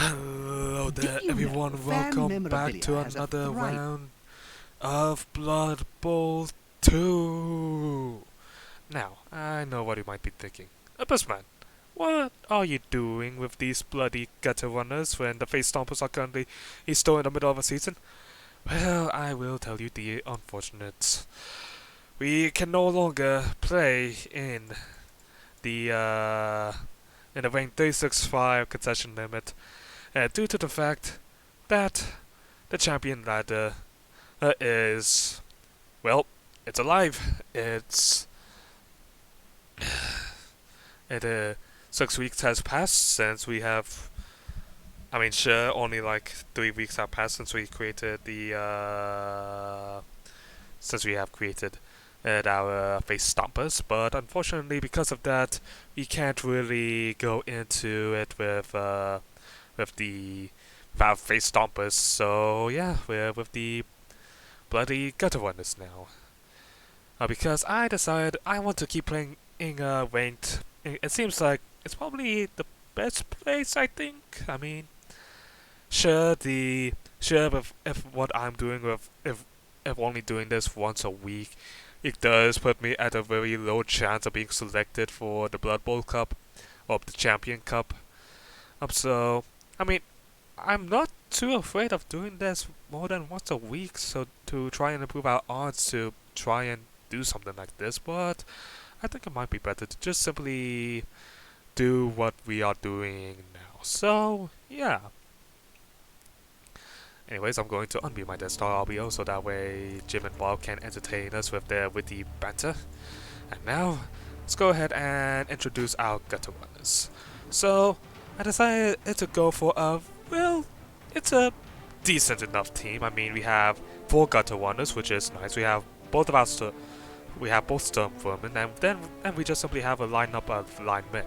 Hello there, Did you know everyone. fan Welcome back memorabilia to has a another thrive? round of Blood Bowl 2. Now, I know what you might be thinking. AbyssMan, what are you doing with these bloody gutter runners when the face stompers are currently still in the middle of a season? Well, I will tell you the unfortunate. We can no longer play the in the rank 365 concession limit due to the fact that the champion ladder is, well, it's alive. It 6 weeks has passed since we have. I mean, sure, only like 3 weeks have passed since we created since we have created our face stompers, but unfortunately, because of that, we can't really go into it with the Valve face stompers. So yeah, we're with the bloody gutter runners now. Because I decided I want to keep playing in ranked. It seems like it's probably the best place. I think. I mean, sure if what I'm doing with if only doing this once a week, it does put me at a very low chance of being selected for the Blood Bowl Cup or the Champion Cup. So I mean, I'm not too afraid of doing this more than once a week, so to try and improve our odds to try and do something like this, but I think it might be better to just simply do what we are doing now. So, yeah. Anyways, I'm going to unmute my desktop RBO so that way Jim and Bob can entertain us with their witty banter. And now, let's go ahead and introduce our gutter runners. So, I decided to go for well, it's a decent enough team. I mean, we have 4 gutter runners, which is nice. We have both of our we have both Storm Vermin, and we just simply have a lineup of linemen.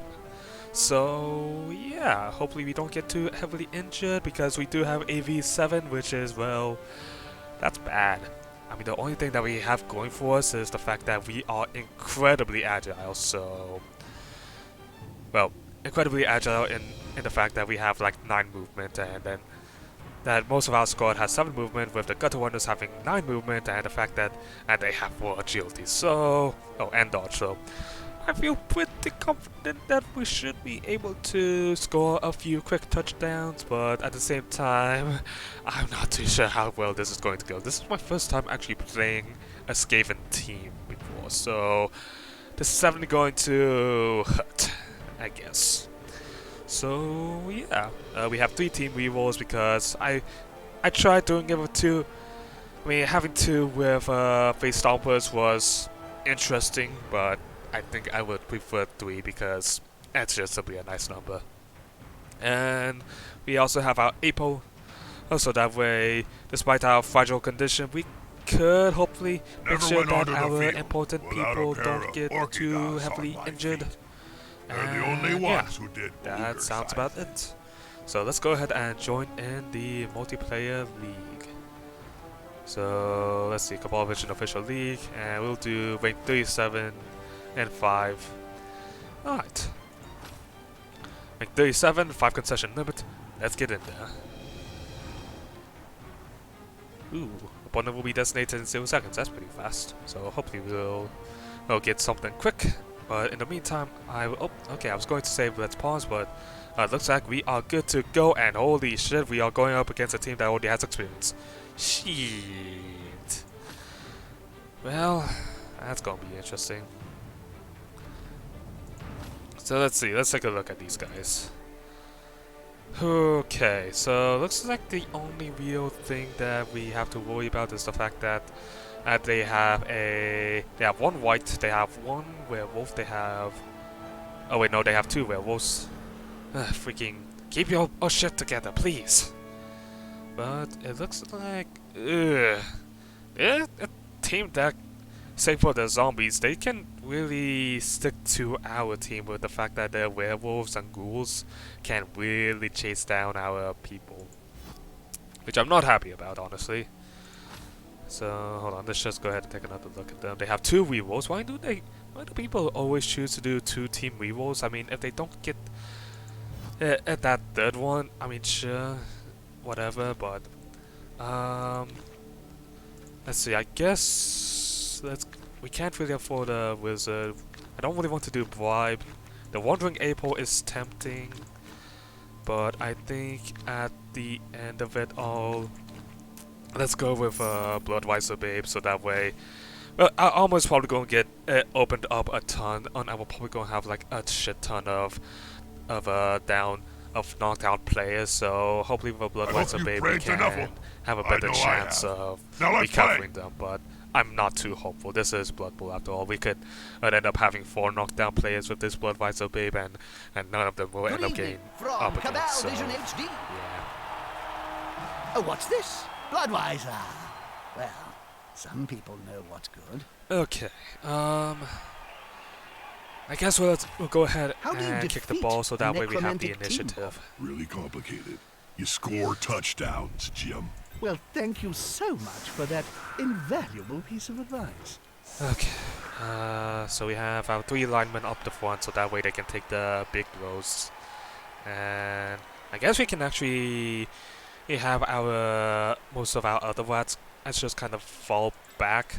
So yeah, hopefully we don't get too heavily injured because we do have AV7, which is, well, that's bad. I mean, the only thing that we have going for us is the fact that we are incredibly agile. So, well, incredibly agile in the fact that we have like 9 movement, and then that most of our squad has 7 movement, with the gutter runners having 9 movement, and the fact that they have 4 agility. So, oh, and dodge. So, I feel pretty confident that we should be able to score a few quick touchdowns, but at the same time, I'm not too sure how well this is going to go. This is my first time actually playing a Skaven team before, so this is definitely going to hurt, I guess. So yeah, we have 3 team rerolls because I tried doing it with 2. I mean, having 2 with face stompers was interesting, but I think I would prefer 3 because it's just simply a nice number. And we also have our APO, so that way, despite our fragile condition, we could hopefully make sure that our important people don't get too heavily injured. And yeah, that sounds about it. So let's go ahead and join in the multiplayer league. So let's see, Cabal Vision official league, and we'll do rank 37 and 5. Alright. Rank 37, 5 concession limit. Let's get in there. Ooh, opponent will be designated in 0 seconds. That's pretty fast. So hopefully we'll get something quick. But in the meantime, oh, okay, I was going to say let's pause, but looks like we are good to go. And holy shit, we are going up against a team that already has experience. Shit. Well, that's gonna be interesting. So let's see, let's take a look at these guys. Okay, so looks like the only real thing that we have to worry about is the fact that they have 1 white, they have 1 werewolf, they have... Oh wait, no, they have 2 werewolves. Freaking keep your shit together, please. But it looks like... a team that, save for the zombies, they can really stick to our team with the fact that their werewolves and ghouls can really chase down our people. Which I'm not happy about, honestly. So, hold on, let's just go ahead and take another look at them. They have 2 rerolls. Why do people always choose to do 2 team rerolls? I mean, if they don't get... At that third one, I mean, sure, whatever, but um, let's see. I guess we can't really afford a wizard. I don't really want to do bribe. The Wandering April is tempting, but I think at the end of it all, let's go with Bloodweiser Babe, so that way. Well, I almost probably gonna get opened up a ton, and I will probably gonna have like a shit ton of knocked out players. So hopefully with a Bloodweiser Babe we can have a better chance of recovering them. But I'm not too hopeful. This is Blood Bowl after all. We could end up having 4 knockdown players with this Bloodweiser Babe, and none of them will end up getting up again. So, yeah. Oh, what's this? Bloodweiser. Well, some people know what's good. Okay. I guess we'll go ahead and kick the ball so that way we have the initiative. Really complicated. You score touchdowns, Jim. Well, thank you so much for that invaluable piece of advice. Okay. So we have our 3 linemen up the front so that way they can take the big blows. And I guess we can actually have our most of our other rats. Let's just kind of fall back.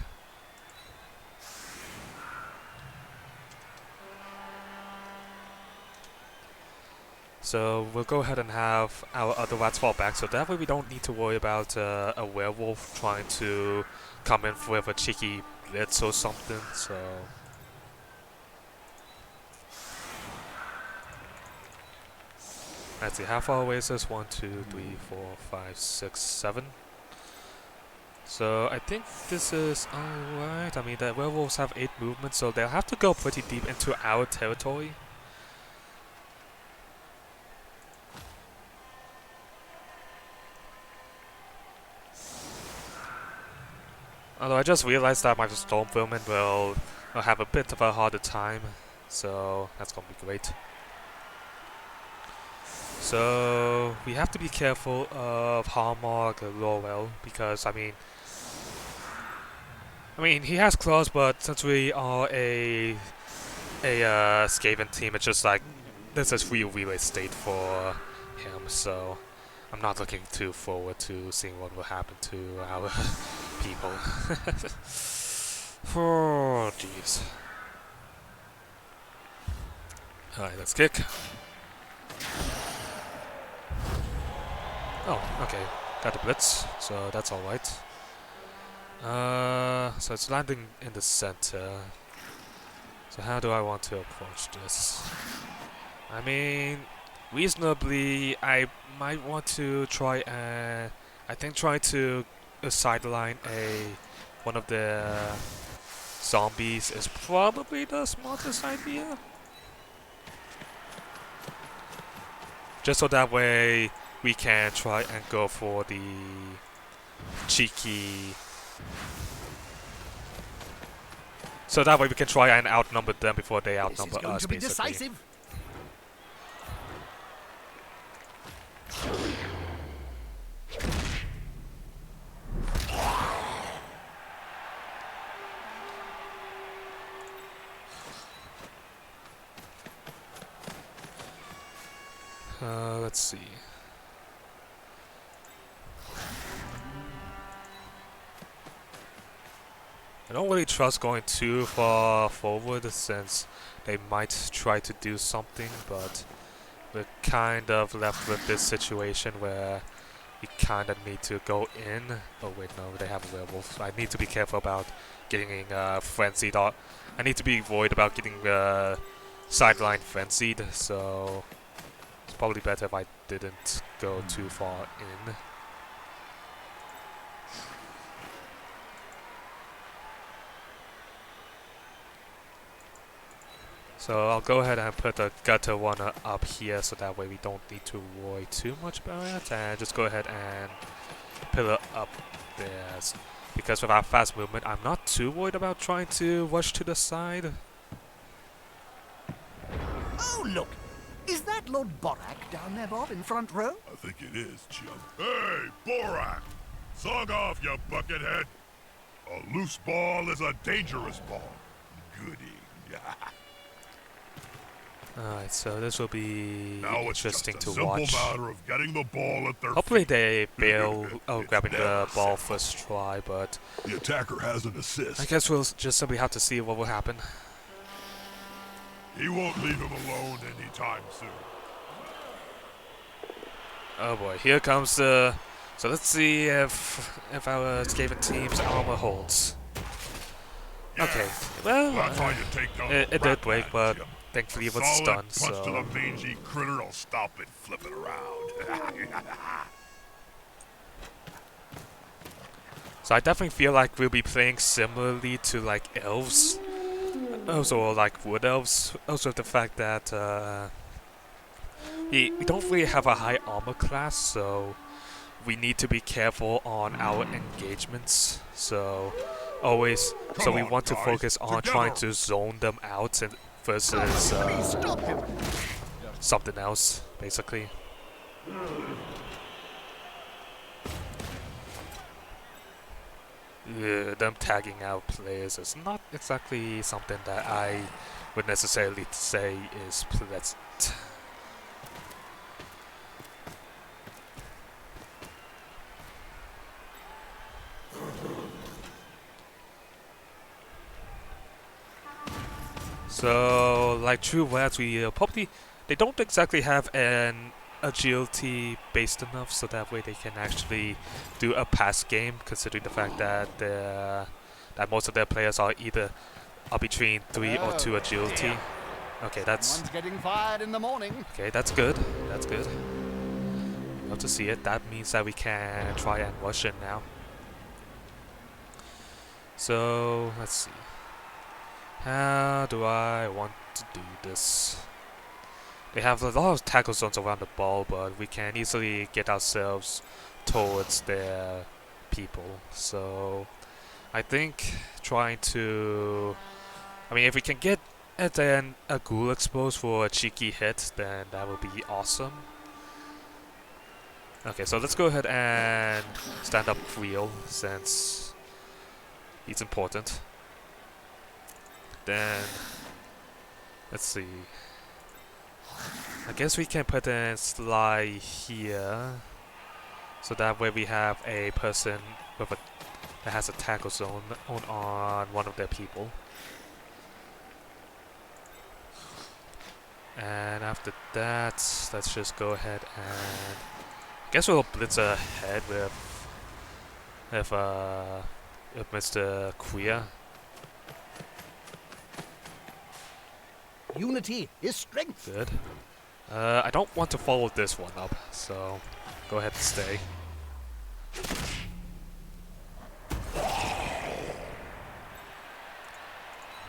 So we'll go ahead and have our other rats fall back, so that way we don't need to worry about a werewolf trying to come in with a cheeky blitz or something. So let's see, how far away is this? 1, 2, 3, 4, 5, 6, 7. So I think this is alright. I mean, the werewolves have 8 movements, so they'll have to go pretty deep into our territory. Although I just realized that my storm vermin will have a bit of a harder time, so that's gonna be great. So we have to be careful of Harmog and Lorel because I mean he has claws, but since we are a Skaven team, it's just like this is real relay state for him. So I'm not looking too forward to seeing what will happen to our people. Oh, jeez. Alright, let's kick. Oh, okay. Got the blitz, so that's alright. So it's landing in the center. So how do I want to approach this? I mean, reasonably, I might want to try and try to sideline one of the zombies is probably the smartest idea. Just so that way we can try and go for the cheeky. So that way we can try and outnumber them before they outnumber us, basically. Decisive. Let's see. I don't really trust going too far forward since they might try to do something, but we're kind of left with this situation where we kind of need to go in. Oh wait, no, they have a werewolf. I need to be careful about getting frenzied. I need to be worried about getting sideline frenzied, so it's probably better if I didn't go too far in. So I'll go ahead and put a gutter one up here so that way we don't need to worry too much about it, and just go ahead and pillar up there. Because with our fast movement, I'm not too worried about trying to rush to the side. Oh, look! Is that Lord Borak down there, Bob, in front row? I think it is, Jim. Hey, Borak! Song off, you buckethead! A loose ball is a dangerous ball. Goody. Alright, so this will be Now it's just interesting a to simple watch. matter of getting the ball at their Hopefully feet. they bail It's grabbing the never ball simple. first try, but The attacker has an assist. I guess we'll just simply have to see what will happen. He won't leave him alone anytime soon. Oh boy, here comes the... So let's see if our Skaven team's armor holds. Okay, well, That's how you take down it a did break, rat, but Jim. thankfully A it was solid stunned, punch to the so... mangy critter will stop it flipping around. So I definitely feel like we'll be playing similarly to like elves, also like wood elves. Also the fact that we don't really have a high armor class, so we need to be careful on our engagements. So always, so we want to focus on trying to zone them out and versus something else, basically. Them tagging out players is not exactly something that I would necessarily say is pleasant. So, like true rats, we probably they don't exactly have an agility based enough, so that way they can actually do a pass game, considering the fact that that most of their players are between 3 or 2 agility. Okay, that's Someone's getting fired in the morning. okay. That's good. That's good. Love to see it. That means that we can try and rush in now. So let's see. How do I want to do this? They have a lot of tackle zones around the ball, but we can easily get ourselves towards their people. So I think trying to... I mean, if we can get then a ghoul exposed for a cheeky hit, then that would be awesome. Okay, so let's go ahead and stand up Creel, since he's important. Then, let's see. I guess we can put in Sly here, so that way we have a person with that has a tackle zone on one of their people. And after that, let's just go ahead and I guess we'll blitz ahead with Mr. Queer. Unity is strength. Good. I don't want to follow this one up, so go ahead and stay.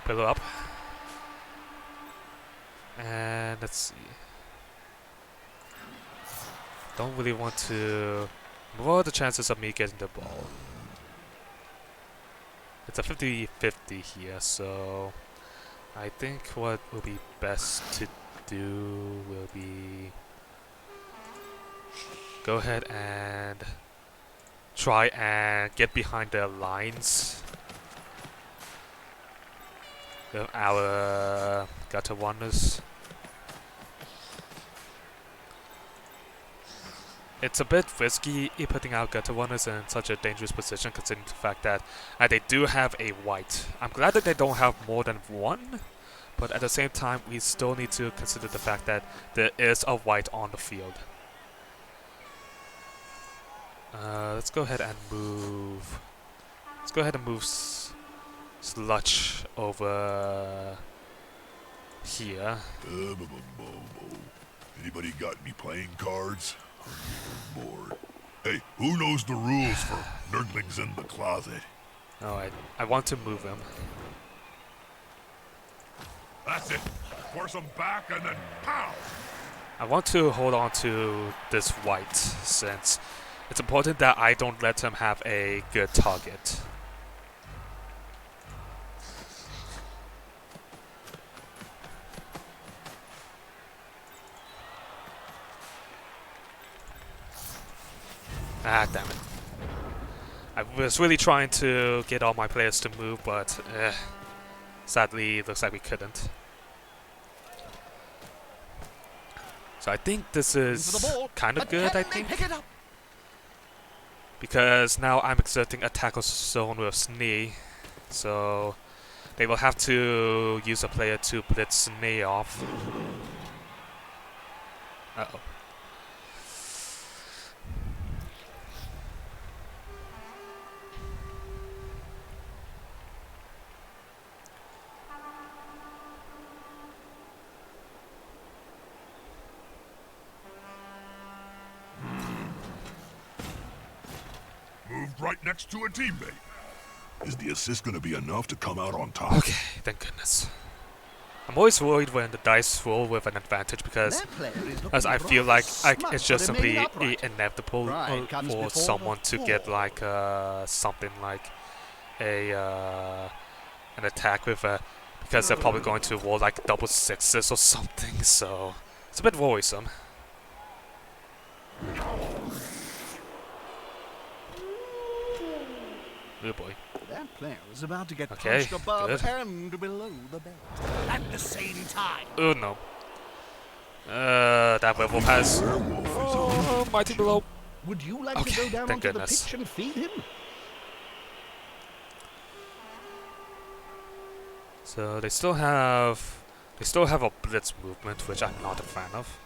Pillar up. And let's see. Don't really want to... What are the chances of me getting the ball? It's a 50-50 here, so... I think what will be best to do will be... Go ahead and... try and get behind their lines. Our gutter wonders. It's a bit risky putting our gutter wonders in such a dangerous position, considering the fact that they do have a white. I'm glad that they don't have more than one, but at the same time we still need to consider the fact that there is a white on the field. Let's go ahead and move. Let's go ahead and move Sludge over here. Anybody got any playing cards? I'm bored. Hey, who knows the rules for nerdlings in the closet? Alright, I want to move him. That's it. Force them back and then pow! I want to hold on to this white, since it's important that I don't let him have a good target. Ah, damn it. I was really trying to get all my players to move, but sadly, it looks like we couldn't. So I think this For the is ball, kind of but good, can I they think. pick it up? Because now I'm exerting a tackle zone with Snee. So they will have to use a player to blitz Snee off. Uh-oh. Moved right next to a teammate. Is the assist gonna be enough to come out on top? Okay, thank goodness. I'm always worried when the dice roll with an advantage because That player is looking as I feel rather like smart it's for just remaining simply upright. inevitable Pride comes for before someone the to get fall. like something like a an attack with a because they're probably going to roll like double sixes or something, so it's a bit worrisome. Oh boy. That player is about to get Okay, punched above good. and below the belt at the same time. Oh no. That werewolf has mighty blow. Would you like Okay, to go down thank onto goodness. the pitch and feed him? So they still have a blitz movement, which I'm not a fan of.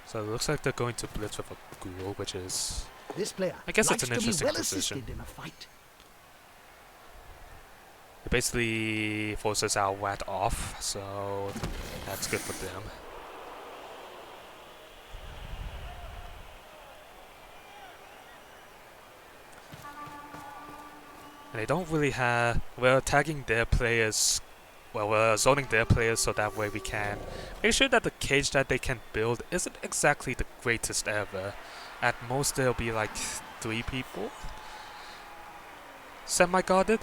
So it looks like they're going to blitz with a ghoul, which is This player I guess it's likes an to be interesting well position. assisted in a fight. It basically forces our rat off, so that's good for them. And they don't really have... We're tagging their players... Well, we're zoning their players so that way we can make sure that the cage that they can build isn't exactly the greatest ever. At most there'll be like 3 people. Semi-guarded.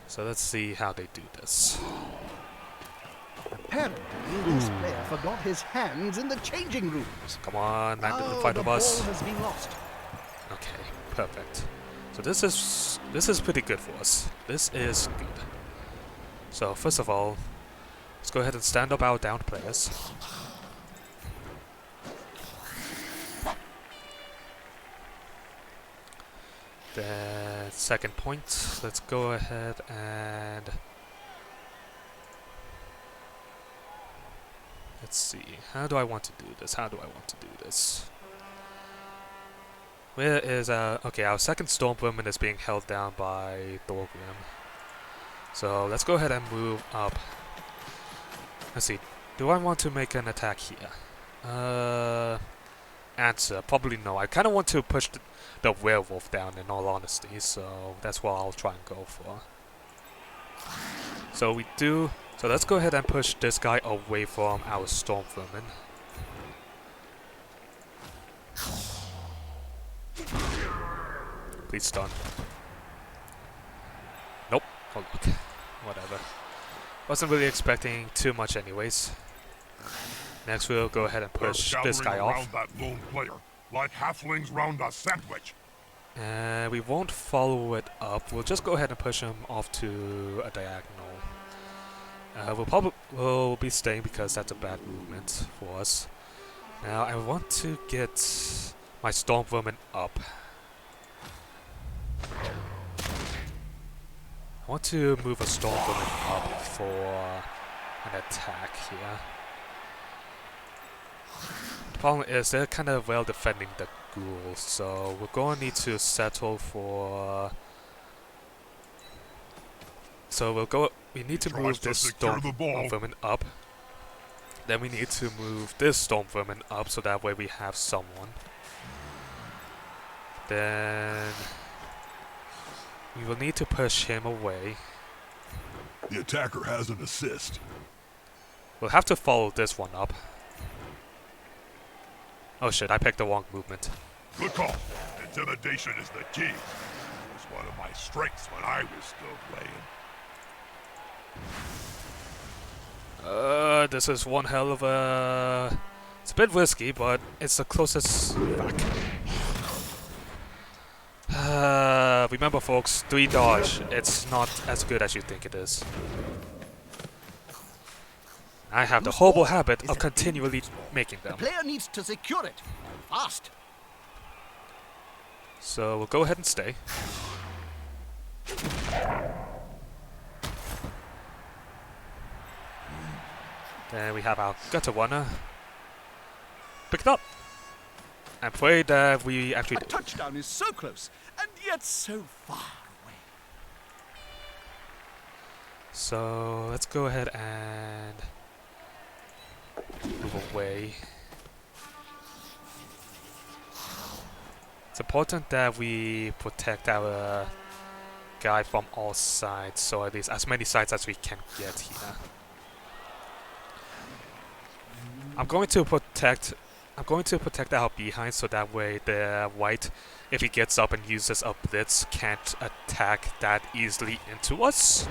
So let's see how they do this. Apparently, this player forgot his hands in the changing rooms. Come on, land in Oh, front the of us. ball has been lost. Okay, perfect. So this is pretty good for us. This is good. So first of all, let's go ahead and stand up our downed players. Then second point, let's go ahead and let's see. How do I want to do this? Where is okay, our second Stormvermin is being held down by Thorgrim. So let's go ahead and move up. Let's see. Do I want to make an attack here? Answer, probably no. I kind of want to push the werewolf down in all honesty, so that's what I'll try and go for. So let's go ahead and push this guy away from our Stormvermin. Please stun. Nope. Oh look. Whatever. Wasn't really expecting too much anyways. Next we'll go ahead and push this guy off. Around that lone player, like halflings round a sandwich. And we won't follow it up. We'll just go ahead and push him off to a diagonal. We'll be staying because that's a bad movement for us. Now I want to get my Stormvermin up. I want to move a Stormvermin up for an attack here. The problem is they're kind of well defending the ghouls, so we're going to need to settle for... So we need to move this Stormvermin up. Then we need to move this Stormvermin up so that way we have someone. Then we will need to push him away. The attacker has an assist. We'll have to follow this one up. Oh shit, I picked the wrong movement. Good call. Intimidation is the key. It was one of my strengths when I was still playing. This is one hell of a It's a bit risky, but it's the closest. Fuck. Remember, folks, 3 dodge. It's not as good as you think it is. I have the horrible habit of continually making The them. player needs to secure it. Fast. So we'll go ahead and stay. Then we have our gutter runner. Pick it up. And pray that we actually A touchdown is so close, and yet so far away. So let's go ahead and move away. It's important that we protect our guy from all sides, so at least as many sides as we can get here. I'm going to protect our behind so that way the white, if he gets up and uses a blitz, can't attack that easily into us.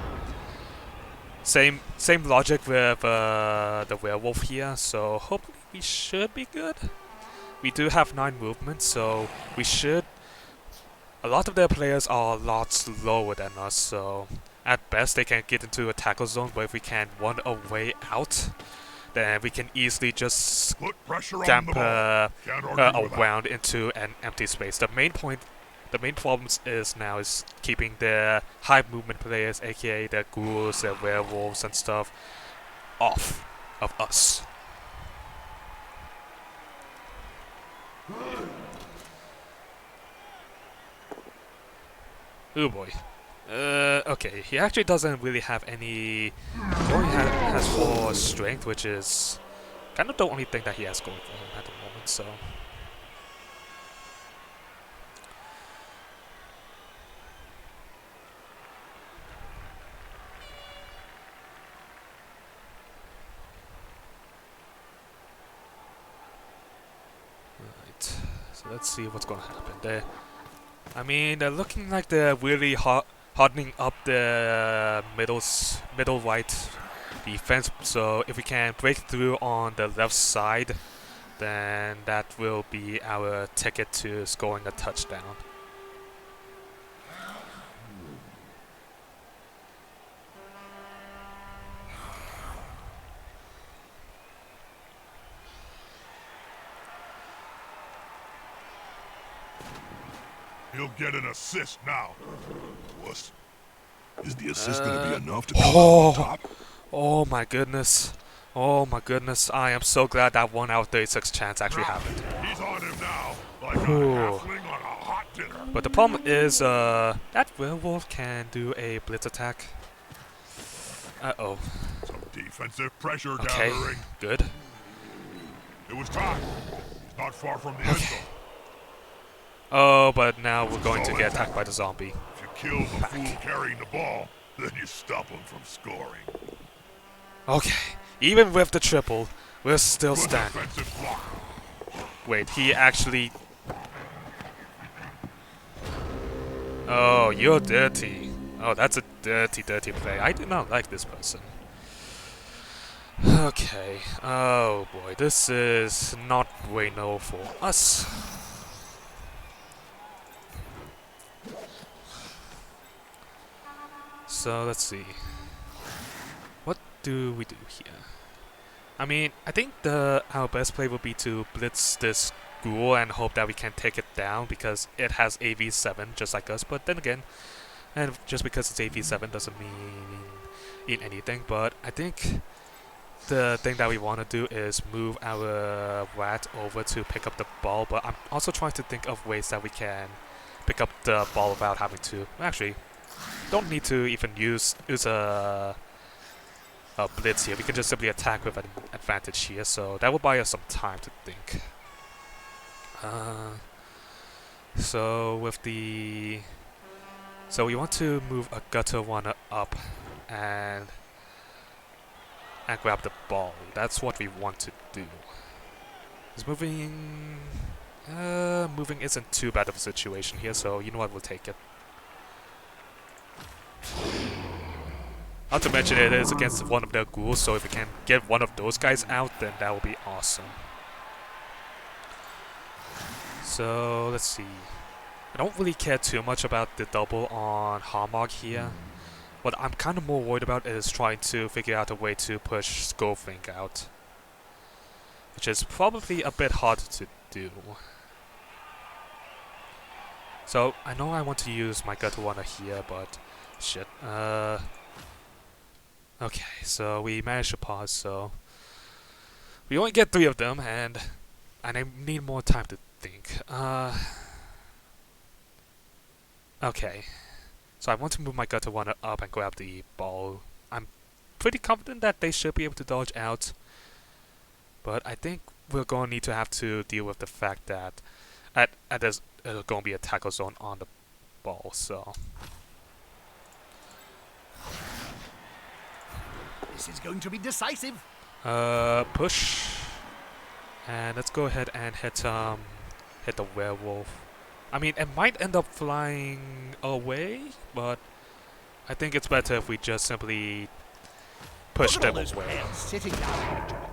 Same logic with the werewolf here, so hopefully we should be good. We do have 9 movements, so we should. A lot of their players are a lot slower than us, so at best they can get into a tackle zone, but if we can run a way out, then we can easily just Put pressure on damp the ball. Can't argue with that. around into an empty space. The main problem is keeping the high movement players, aka the ghouls, the werewolves and stuff, off of us. Oh boy. Okay, he actually doesn't really have any. He only has 4 strength, which is kind of the only thing that he has going for him at the moment, so. Right, so let's see what's gonna happen there. I mean, they're looking like they're really hardening up the middle right defense. So if we can break through on the left side, then that will be our ticket to scoring a touchdown. He'll get an assist now. Wuss. Is the assist gonna be enough to come out on top? Oh my goodness. Oh my goodness. I am so glad that 1 out of 36 chance actually happened. He's on him now, like a Ooh. halfling on a hot dinner. But the problem is, that werewolf can do a blitz attack. Uh-oh. Some defensive pressure Okay, gathering. good. It was time. He's not far from the end zone. Oh, but now we're going to get attacked by the zombie. If you kill the fool carrying the ball, then you stop him from scoring. Okay, even with the triple, we're still Good standing. defensive block. Wait, he actually... Oh, you're dirty. Oh, that's a dirty, dirty play. I do not like this person. Okay. Oh boy, this is not bueno for us. So let's see. What do we do here? I mean, I think our best play would be to blitz this ghoul and hope that we can take it down because it has AV7 just like us. But then again, and just because it's AV7 doesn't mean anything. But I think the thing that we want to do is move our rat over to pick up the ball. But I'm also trying to think of ways that we can pick up the ball without having to. Actually, don't need to even use a blitz here. We can just simply attack with an advantage here, so that will buy us some time to think. So we want to move a gutter runner up and grab the ball. That's what we want to do. Is moving isn't too bad of a situation here, so you know what, we'll take it. Not to mention it is against one of their ghouls, so if we can get one of those guys out, then that will be awesome. So let's see. I don't really care too much about the double on Harmog here. What I'm kind of more worried about is trying to figure out a way to push Skullfink out, which is probably a bit hard to do. So I know I want to use my Gutter Runner here, but shit. Okay, so we managed to pause. So we only get 3 of them, and I need more time to think. Okay. So I want to move my Gutter Runner up and grab the ball. I'm pretty confident that they should be able to dodge out. But I think we're going to need to have to deal with the fact that there's going to be a tackle zone on the ball, so... This is going to be decisive. Push. And let's go ahead and hit the werewolf. I mean, it might end up flying away, but I think it's better if we just simply push them away. Sitting down.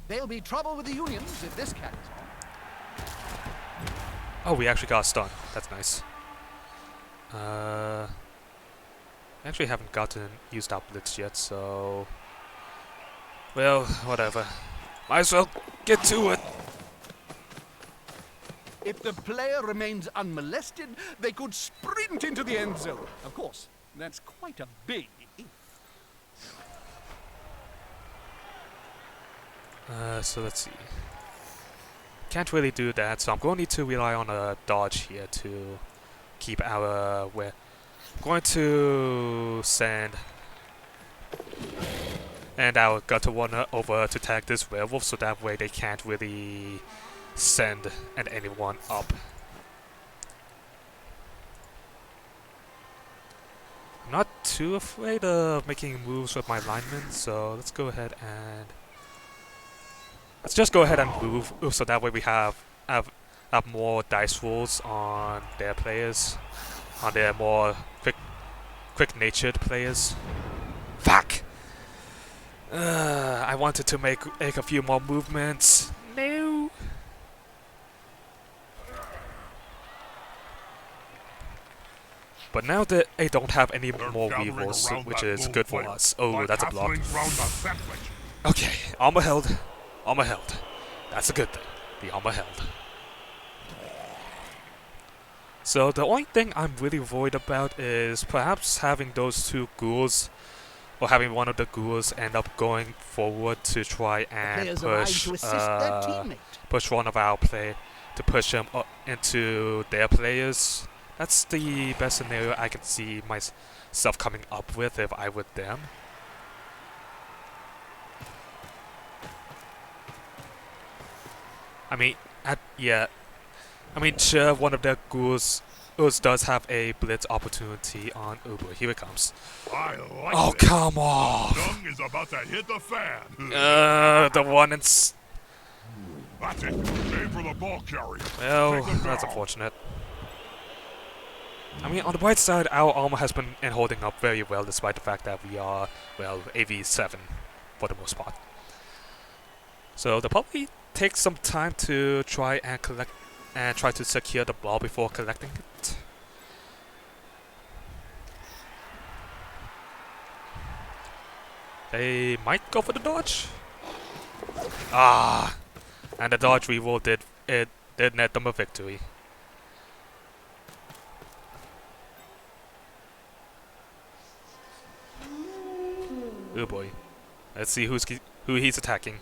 There'll be trouble with the unions if this carries on. Oh, we actually got a stun. That's nice. I actually haven't used our blitz yet, so... Well, whatever. Might as well get to it. If the player remains unmolested, they could sprint into the end zone. Of course, that's quite a big if. So let's see. Can't really do that, so I'm going to need to rely on a dodge here to keep our... I'm going to send our Gutter Runner over to tag this werewolf, so that way they can't really send anyone up. I'm not too afraid of making moves with my linemen, so let's go ahead and... Let's just go ahead and move, so that way we have more dice rolls on their players, on their more quick-natured players. Fuck! I wanted to make a few more movements. No! But now that they don't have any more weevils, which is good for us. Oh, that's a block. Okay, armor held. Armor held. That's a good thing. The armor held. So the only thing I'm really worried about is perhaps having those 2 ghouls, or having one of the ghouls end up going forward to try and push one of our to push them up into their players. That's the best scenario I can see myself coming up with if I were them. I mean, sure, one of their ghouls does have a blitz opportunity on... Oh boy, here it comes. Oh, come on! Dung is about to hit the fan. The one in... That's it. Aim for the ball carrier. Well, that's unfortunate. I mean, on the bright side, our armor has been holding up very well, despite the fact that we are, well, AV7 for the most part. So they'll probably take some time to try and collect and try to secure the ball before collecting it. They might go for the dodge. Ah, and the dodge reroll did net them a victory. Oh boy, let's see who he's attacking.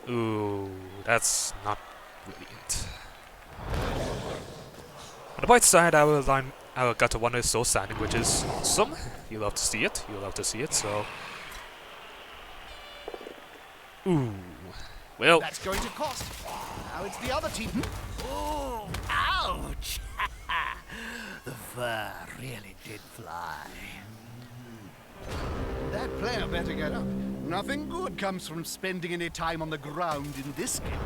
Ooh, that's not brilliant. On the bright side, our Gutter Runner is so standing, which is awesome. You love to see it. You love to see it. So, ooh, well, That's going to cost. Now it's the other team. Oh, ouch! The fur really did fly. That player better get up. Nothing good comes from spending any time on the ground in this game.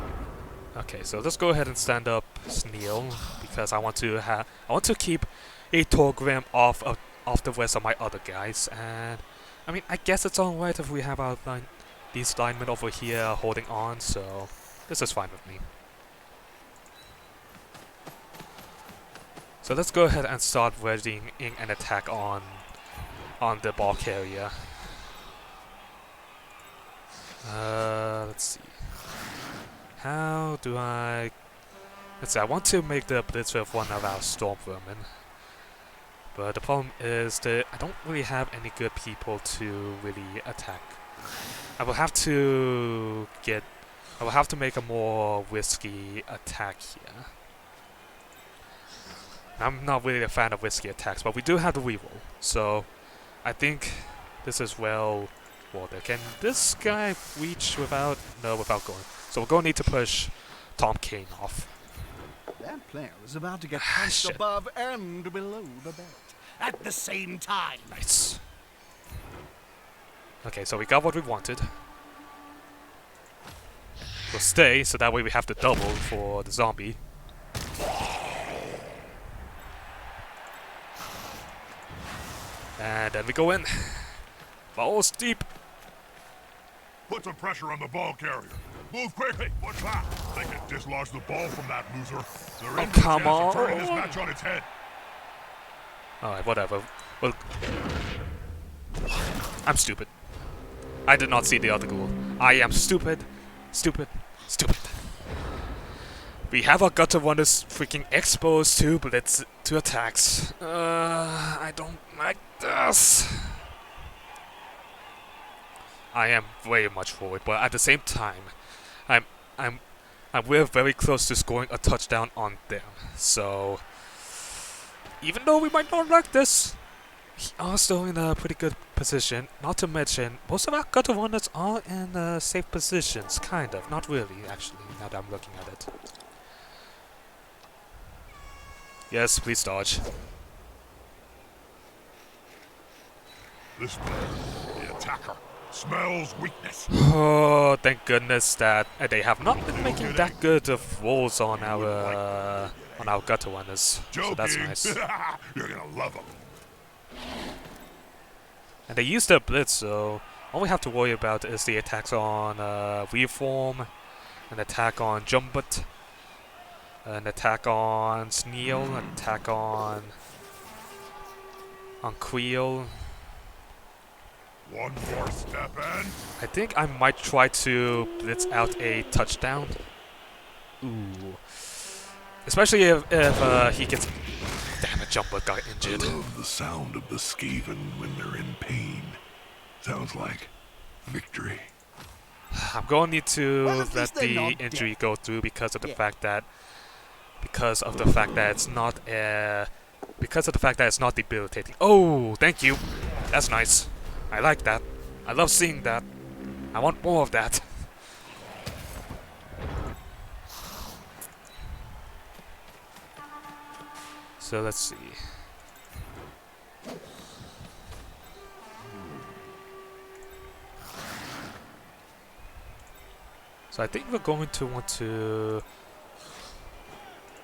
okay, so let's go ahead and stand up Sneal, because I want to keep a Torgrim off the rest of my other guys. And I mean, I guess it's alright if we have these linemen over here holding on, so this is fine with me. So let's go ahead and start readying an attack on the ball carrier. Let's see. How do I... Let's see, I want to make the blitz with one of our storm vermin. But the problem is that I don't really have any good people to really attack. I will have to make a more risky attack here. I'm not really a fan of risky attacks, but we do have the reroll, so I think this is well water. Can this guy reach without... No, without going. So we're going to need to push Tom Kane off. That player is about to get punched Shit. above and below the belt at the same time. Nice. Okay, so we got what we wanted. We'll stay, so that way we have to double for the zombie. And then we go in. Balls deep. Put some pressure on the ball carrier. Move quickly. What's that? They can dislodge the ball from that loser. They're in come chance of turning on. this match on its head. Alright, whatever. Well, I'm stupid. I did not see the other goal. I am stupid. Stupid. Stupid. We have our gutter runners freaking exposed to blitz to attacks. I don't like this. I am very much forward, but at the same time, we're very close to scoring a touchdown on them. So, even though we might not like this, we are still in a pretty good position. Not to mention, most of our gutter runners are in safe positions, kind of. Not really, actually, now that I'm looking at it. Yes, please dodge. This man, the attacker, smells weakness. Oh, thank goodness that they have not been making that good of rolls on our gutter runners. Joking. So that's nice. You're gonna love them. And they use their blitz, so all we have to worry about is the attacks on Reform, an attack on Jumbot, an attack on Sneal, an attack on Creel. One more step and I think I might try to blitz out a touchdown. Ooh. Especially if he gets... Damn it, Jumbot got injured. I love the sound of the Skaven when they're in pain. Sounds like victory. I'm going to need to Well, at let least they're the not injury dead. go through because of the Yeah. fact that it's not debilitating. Oh, thank you. That's nice. I like that. I love seeing that. I want more of that. So let's see. So I think we're going to want to...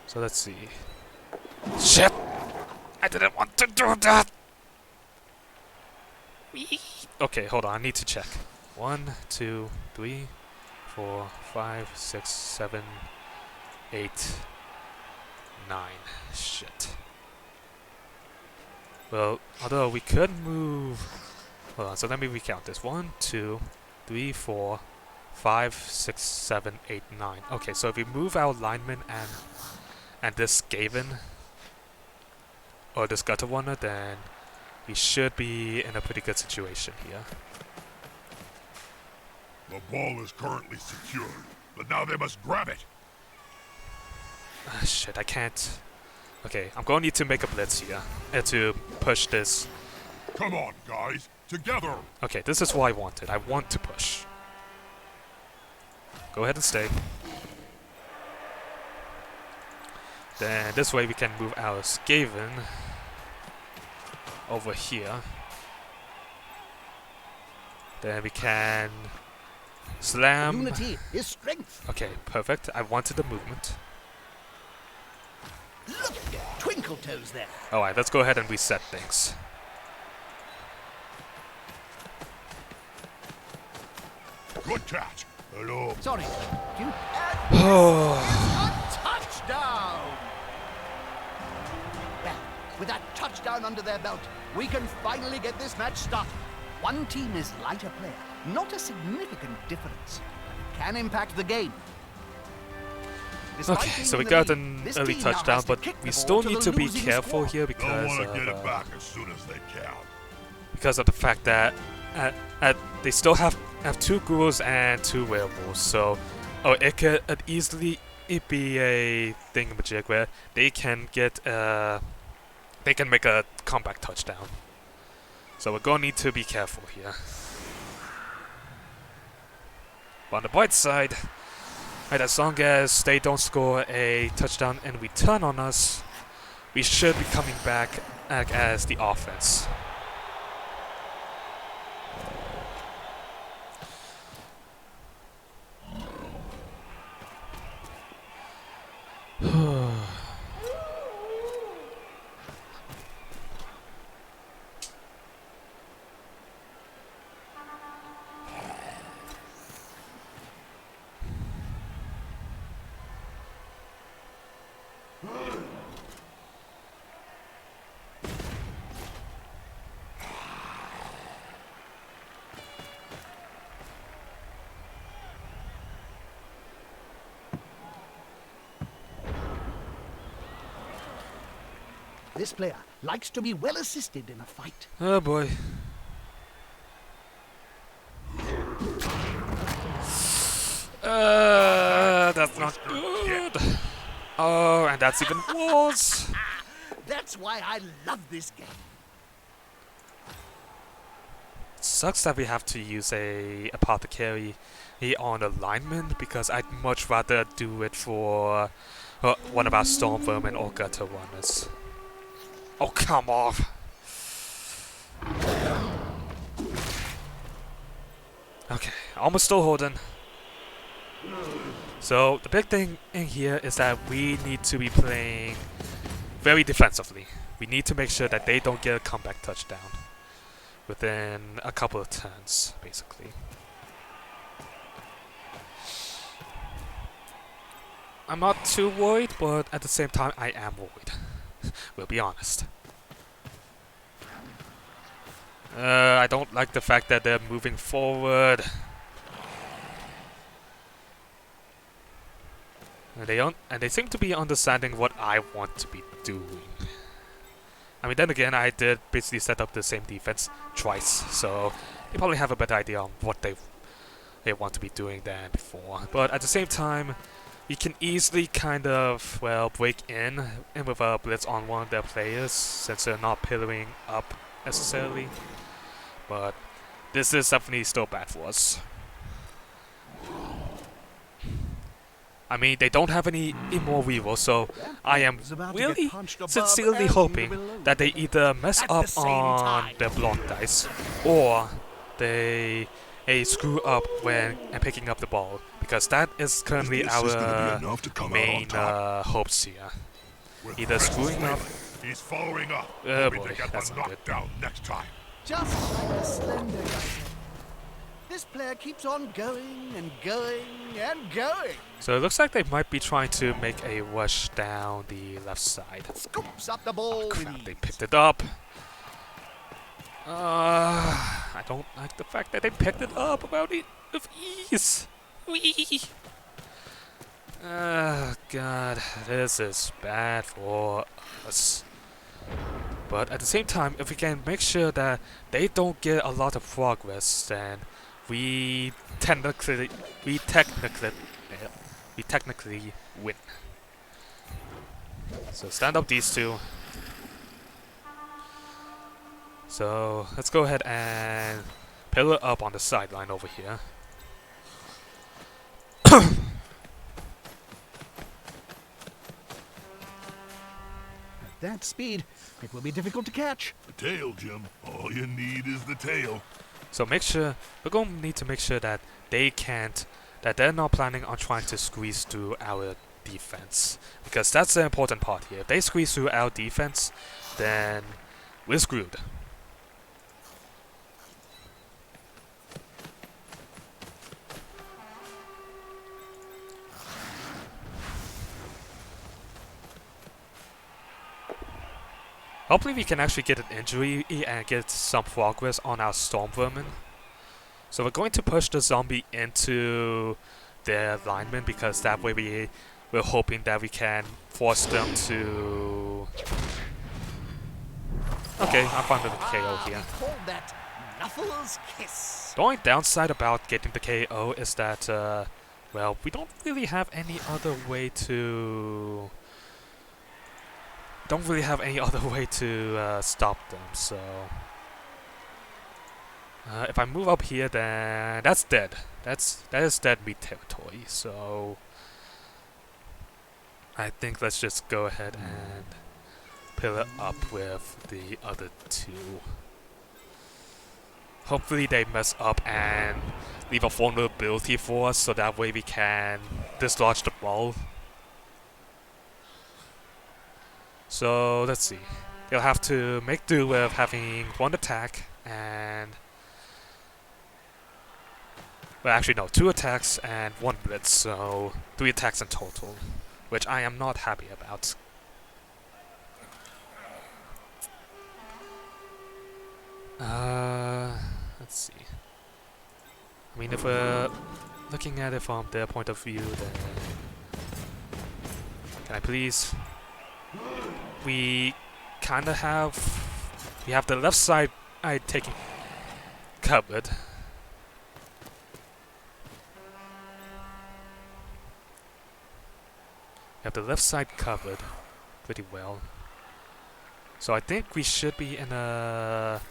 So let's see. Shit! I didn't want to do that! Okay, hold on, I need to check. 1, 2, 3, 4, 5, 6, 7, 8, 9. Shit. Well, although we could move... Hold on, so let me recount this. 1, 2, 3, 4, 5, 6, 7, 8, 9. Okay, so if we move our lineman and this Skaven, or this gutter runner, then we should be in a pretty good situation here. The ball is currently secured, but now they must grab it. Ah, shit, I can't. Okay, I'm going to need to make a blitz here to push this. Come on, guys, together. Okay, this is what I wanted. I want to push. Go ahead and stay. Then this way we can move our Skaven over here. Then we can slam. Unity is strength. Okay, perfect. I wanted the movement. Look, twinkle toes there. Alright, let's go ahead and reset things. Good catch. Hello. Sorry, you. Oh. A touchdown. With that touchdown under their belt, we can finally get this match started. One team is lighter player, not a significant difference, but it can impact the game. Despite Okay, being so we in the got lead, an this early team now touchdown, has to but kick the we ball still to need the to be losing careful squad. here They'll want to get it back as soon as they can. because of the fact that they still have 2 ghouls and 2 werewolves, so it could easily be a thingamajig where they can get they can make a comeback touchdown. So we're gonna need to be careful here. But on the bright side, right, as long as they don't score a touchdown in return on us, we should be coming back as the offense. This player likes to be well assisted in a fight. Oh boy. That's not good. Oh, and that's even worse. That's why I love this game. Sucks that we have to use a apothecary on a lineman, because I'd much rather do it for one of our storm vermin or gutter runners. Oh, come on. Okay, almost still holding. So the big thing in here is that we need to be playing very defensively. We need to make sure that they don't get a comeback touchdown within a couple of turns, basically. I'm not too worried, but at the same time, I am worried. We'll be honest. I don't like the fact that they're moving forward. And they seem to be understanding what I want to be doing. I mean, then again, I did basically set up the same defense twice, so they probably have a better idea on what they want to be doing than before. But at the same time, you can easily kind of, well, break in with a blitz on one of their players, since they're not pillaring up necessarily. But this is definitely still bad for us. I mean, they don't have any more rerolls, so I am really sincerely hoping that they either mess up on their block dice, or they screw up when picking up the ball, because that is currently our main hopes here. Either screwing up. He's following up. Oh boy, that's not good. Down next time. Just like the Slender guy said. This player keeps on going and going and going. So it looks like they might be trying to make a rush down the left side. Scoops up the ball Oh, with crap, they ease. picked it up. I don't like the fact that they picked it up with ease. Whee! God, this is bad for us. But at the same time, if we can make sure that they don't get a lot of progress, then we technically win. So stand up these two. So let's go ahead and pillar up on the sideline over here. At that speed, it will be difficult to catch. The tail, Jim. All you need is the tail. So make sure, we're going to need to make sure that they're not planning on trying to squeeze through our defense. Because that's the important part here. If they squeeze through our defense, then we're screwed. Hopefully we can actually get an injury and get some progress on our storm vermin. So we're going to push the zombie into their alignment because that way we're hoping that we can force them to... Okay, I'm fine with the KO here. We call that Knuffles' Kiss. The only downside about getting the KO is that, well, we don't really have any other way to... stop them, so... if I move up here, then that's dead. That is dead meat territory, so... I think let's just go ahead and fill it up with the other two. Hopefully they mess up and leave a vulnerability for us so that way we can dislodge the ball. So let's see. They'll have to make do with having one attack and... Well, actually no, 2 attacks and 1 blitz, so 3 attacks in total, which I am not happy about. Let's see. I mean, if we're looking at it from their point of view, then... Can I please... We kinda have... We have the left side taken covered. We have the left side covered pretty well. So I think we should be in a...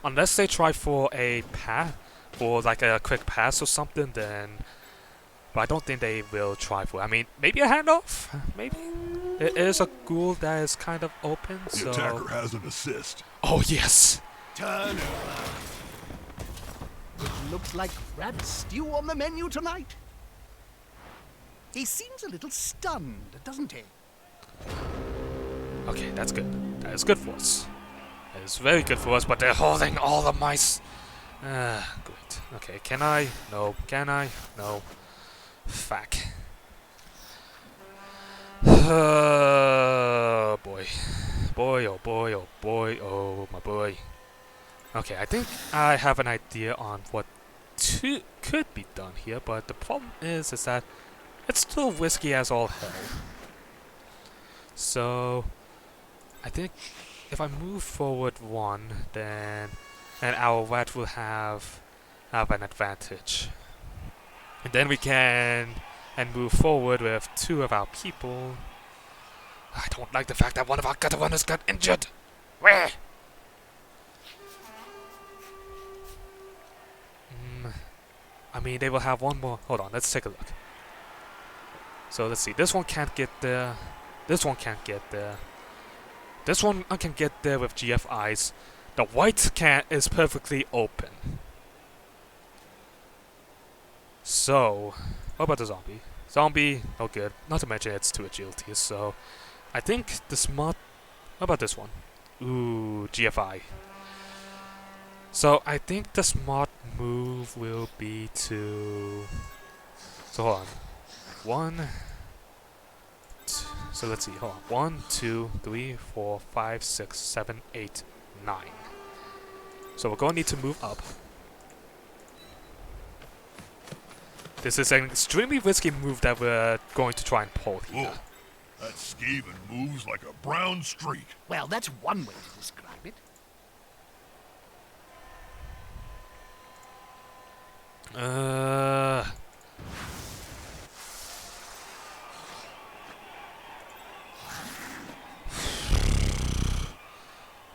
Unless they try for a pass, for like a quick pass or something, then... But I don't think they will try for it. I mean, maybe a handoff? Maybe? There is a ghoul that is kind of open, The so... attacker has an assist. Oh, yes! Turn around. It looks like rat stew on the menu tonight. He seems a little stunned, doesn't he? Okay, that's good. That is good for us. That is very good for us, but they're holding all the mice. Great. Okay, can I? No. Can I? No. Fuck. Oh boy. Boy, oh boy, oh boy, oh my boy. Okay, I think I have an idea on what could be done here, but the problem is that it's still risky as all hell. So, I think if I move forward 1, then our rat will have an advantage. And then we can move forward with 2 of our people. I don't like the fact that one of our gutter runners got injured. Where? I mean, they will have 1 more. Hold on, let's take a look. So let's see. This one can't get there. This one can't get there. This one I can get there with GFIs. The white is perfectly open. So, what about the zombie? Zombie, no good. Not to mention it's 2 agility, so... I think the smart... What about this one? Ooh, GFI. So, I think the smart move will be to... So, hold on. 1... So, let's see. Hold on. 1, 2, 3, 4, 5, 6, 7, 8, 9. So, we're going to need to move up. This is an extremely risky move that we're going to try and pull here. Whoa. That Skaven moves like a brown streak. Well, that's one way to describe it.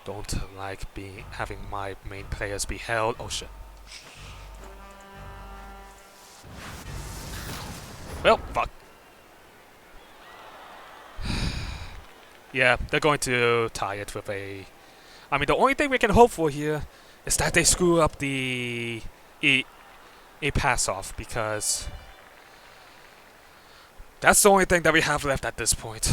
Don't like having my main players be held. Oh shit. Well, fuck. Yeah, they're going to tie it with a... I mean, the only thing we can hope for here is that they screw up a pass-off, because... That's the only thing that we have left at this point.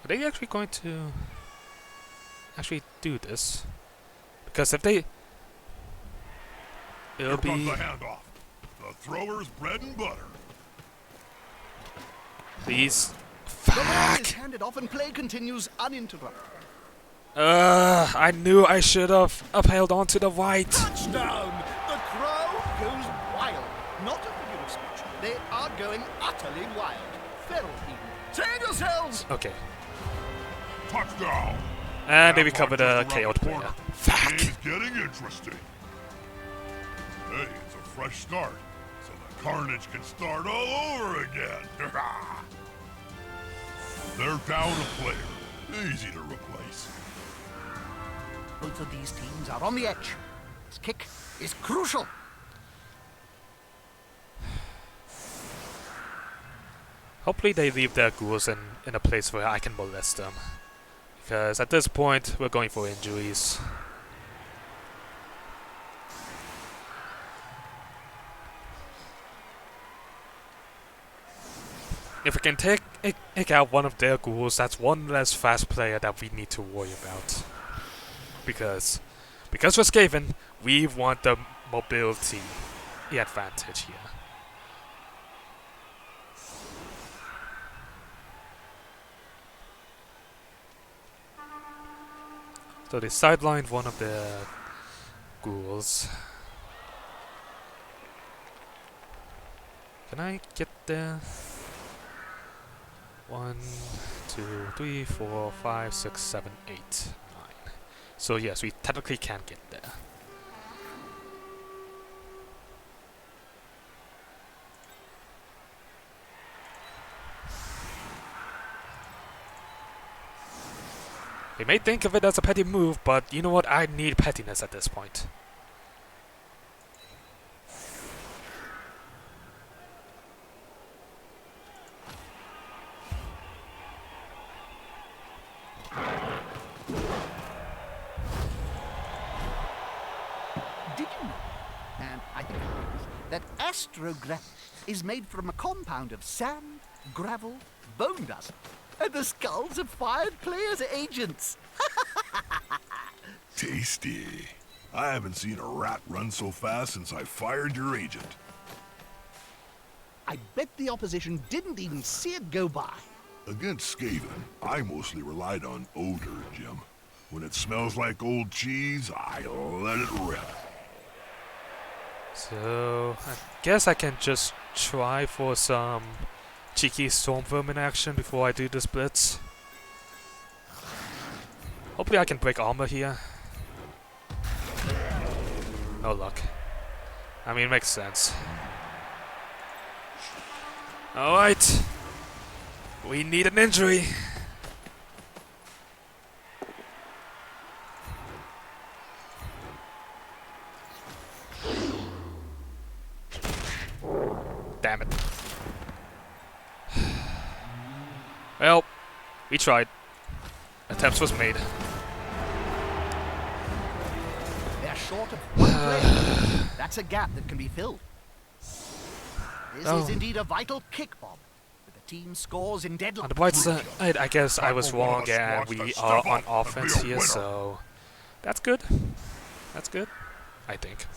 Are they actually going to actually do this? Because if they... Here It'll comes be... the handoff. The thrower's bread and butter. Please. The ball is Fuck! handed off and play continues uninterrupted. I knew I should have upheld onto the white. Touchdown! The crowd goes wild. Not a figure of speech. They are going utterly wild. Feral even. Save yourselves! Okay. Touchdown. And they Half recovered mark a just around KO'd the player. corner. Fuck! Game's getting interesting. Hey, it's a fresh start, so the carnage can start all over again. They're down a player. Easy to replace. Both of these teams are on the edge. This kick is crucial. Hopefully they leave their ghouls in a place where I can molest them. Because at this point, we're going for injuries. If we can take out one of their ghouls, that's one less fast player that we need to worry about. Because we're Skaven, we want the mobility advantage here. So they sidelined one of the ghouls. Can I get there? 1, 2, 3, 4, 5, 6, 7, 8, 9. So yes, we technically can get there. They may think of it as a petty move, but you know what? I need pettiness at this point. Did you know, and I think that astrogranite is made from a compound of sand, gravel, bone dust, and the skulls of fired players' agents? Tasty. I haven't seen a rat run so fast since I fired your agent. I bet the opposition didn't even see it go by. Against Skaven, I mostly relied on odor, Jim. When it smells like old cheese, I let it rip. So I guess I can just try for some cheeky storm vermin action before I do this blitz. Hopefully I can break armor here. No luck. I mean, it makes sense. Alright. We need an injury. Damn it. Well, we tried. Attempts was made. They're short of one player. That's a gap that can be filled. This is indeed a vital kick, Bob. With the team scores in On deadlock. the bright side, I guess I was wrong and we are on offense here, so that's good. That's good, I think.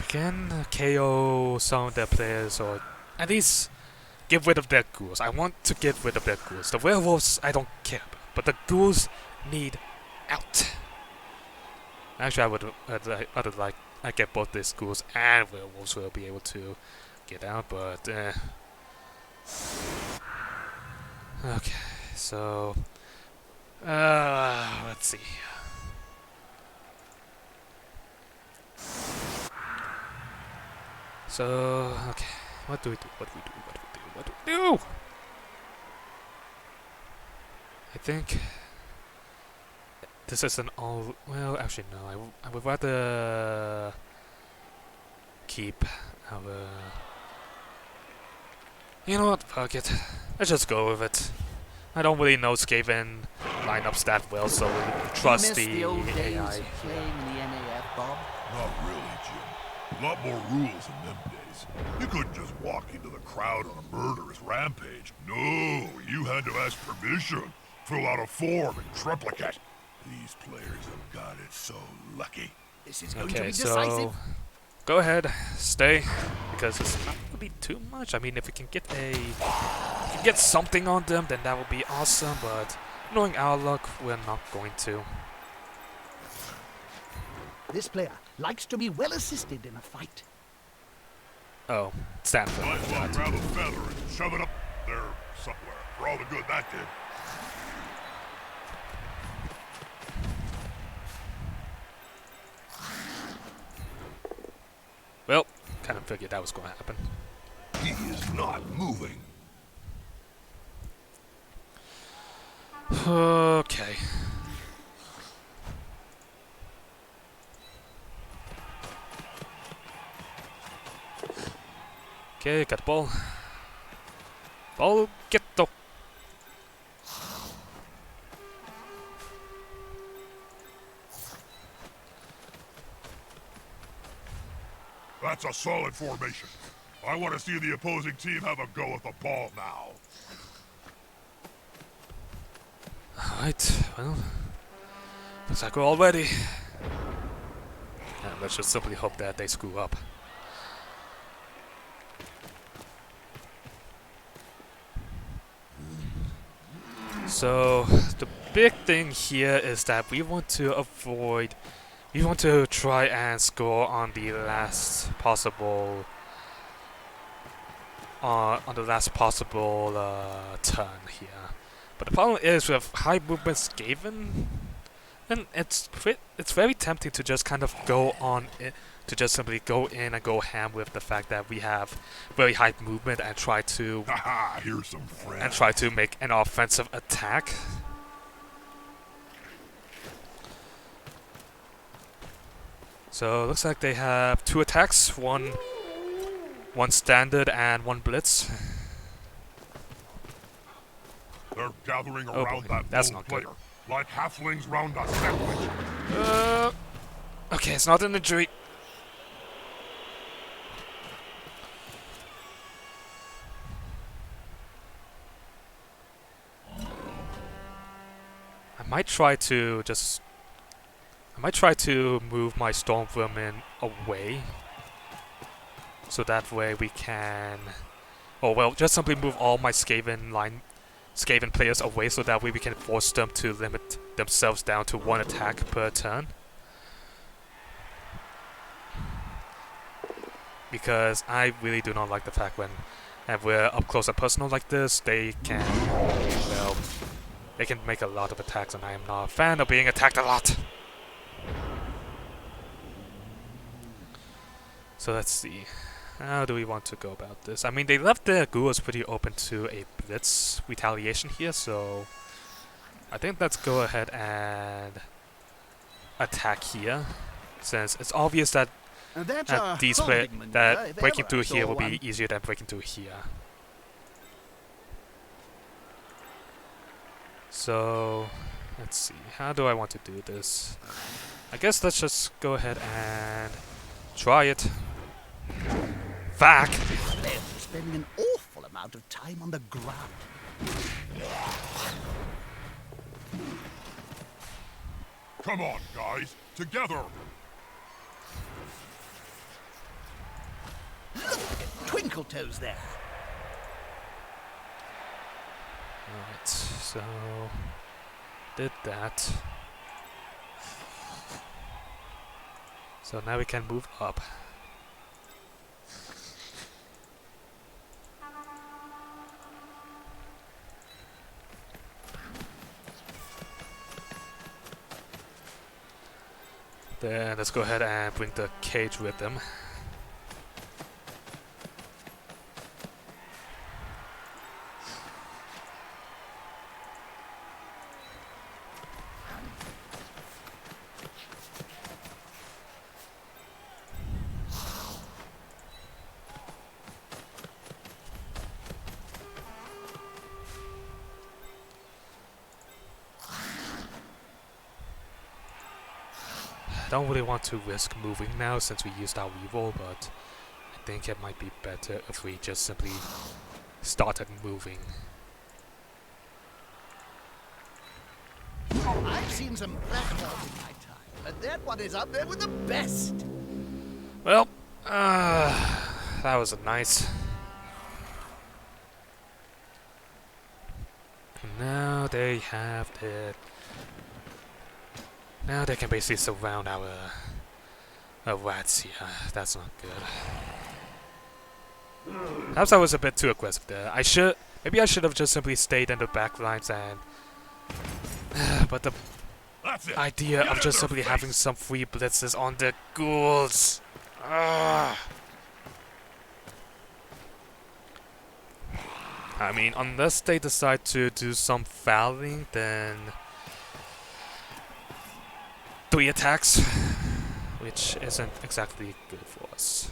Can KO some of their players, or at least get rid of their ghouls. I want to get rid of their ghouls. The werewolves I don't care about, but the ghouls need out. Actually, I'd like I get both these ghouls and werewolves will be able to get out, but okay. So let's see. So, okay, what do we do? What do we do? I think this is an all. Well, actually, no. I would rather keep our You know what? Fuck it. Let's just go with it. I don't really know Skaven lineups that well, so trust You miss the old days AI. of playing in the NAF, Bob? Not really, Jim. A lot more rules in them days. You couldn't just walk into the crowd on a murderous rampage. No, you had to ask permission, fill out a form, and triplicate. These players have got it so lucky. This is going to Okay, be so decisive. go ahead, stay, because it's not gonna be too much. I mean, if we can get something on them, then that would be awesome. But knowing our luck, we're not going to. This player likes to be well assisted in a fight. Oh, Stanford. Might as well grab a feather and shove it up there somewhere, for all the good that did. Well, kind of figured that was going to happen. He is not moving. Okay. Okay, got the ball. Ball, get the... That's a solid formation. I want to see the opposing team have a go at the ball now. Alright, well... Looks like we're all ready. And let's just simply hope that they screw up. So, the big thing here is that we want to avoid... We want to try and score on the last possible... on the last possible turn here. But the problem is with high movement Skaven, then it's very tempting to just kind of go on it, to just simply go in and go ham with the fact that we have very high movement and try to Haha, here's some friends. make an offensive attack. So it looks like they have 2 attacks, one standard and 1 blitz. They're gathering Oh around boy, that that's lone not good. player, like halflings round a sandwich. Okay, it's not an injury. I might try to move my storm vermin away, so that way we can, oh well, just simply move all my Skaven players away, so that way we can force them to limit themselves down to 1 attack per turn. Because I really do not like the fact when we're up close and personal like this, they can, well, they can make a lot of attacks, and I am not a fan of being attacked a lot. So let's see. How do we want to go about this? I mean, they left their ghouls pretty open to a blitz retaliation here, so I think let's go ahead and attack here, since it's obvious that breaking through here will be easier than breaking through here. So let's see. How do I want to do this? I guess let's just go ahead and try it. Fuck! They're spending an awful amount of time on the ground. Come on, guys, together. Look at Twinkle Toes there. Alright, so did that. So now we can move up. Then let's go ahead and bring the cage with them. don't really want to risk moving now since we used our reroll, but I think it might be better if we just simply started moving. I've seen some platforms in my time, but that one is up there with the best. Well, that was nice. Now they have it. Now they can basically surround our rats here. That's not good. Perhaps I was a bit too aggressive there. Maybe I should have just simply stayed in the back lines and. But the idea of just simply having some free blitzes on the ghouls. I mean, unless they decide to do some fouling, then 3 attacks, which isn't exactly good for us.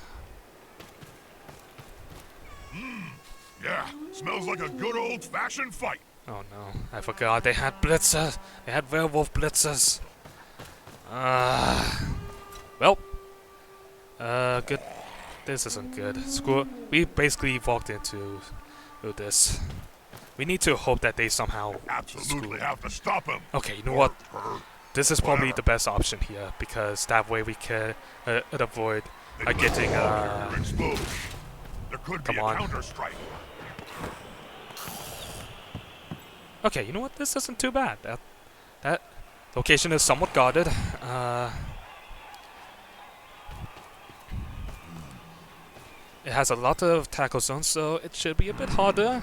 Yeah, smells like a good old-fashioned fight. Oh no, I forgot they had blitzers. They had werewolf blitzers. Well, good. This isn't good. We basically walked into this. We need to hope that they somehow Absolutely have to stop him. Okay, you know what? This is probably the best option here because that way we can avoid getting exposed. There could be a counter strike. Okay, you know what? This isn't too bad. That location is somewhat guarded. It has a lot of tackle zones, so it should be a bit harder.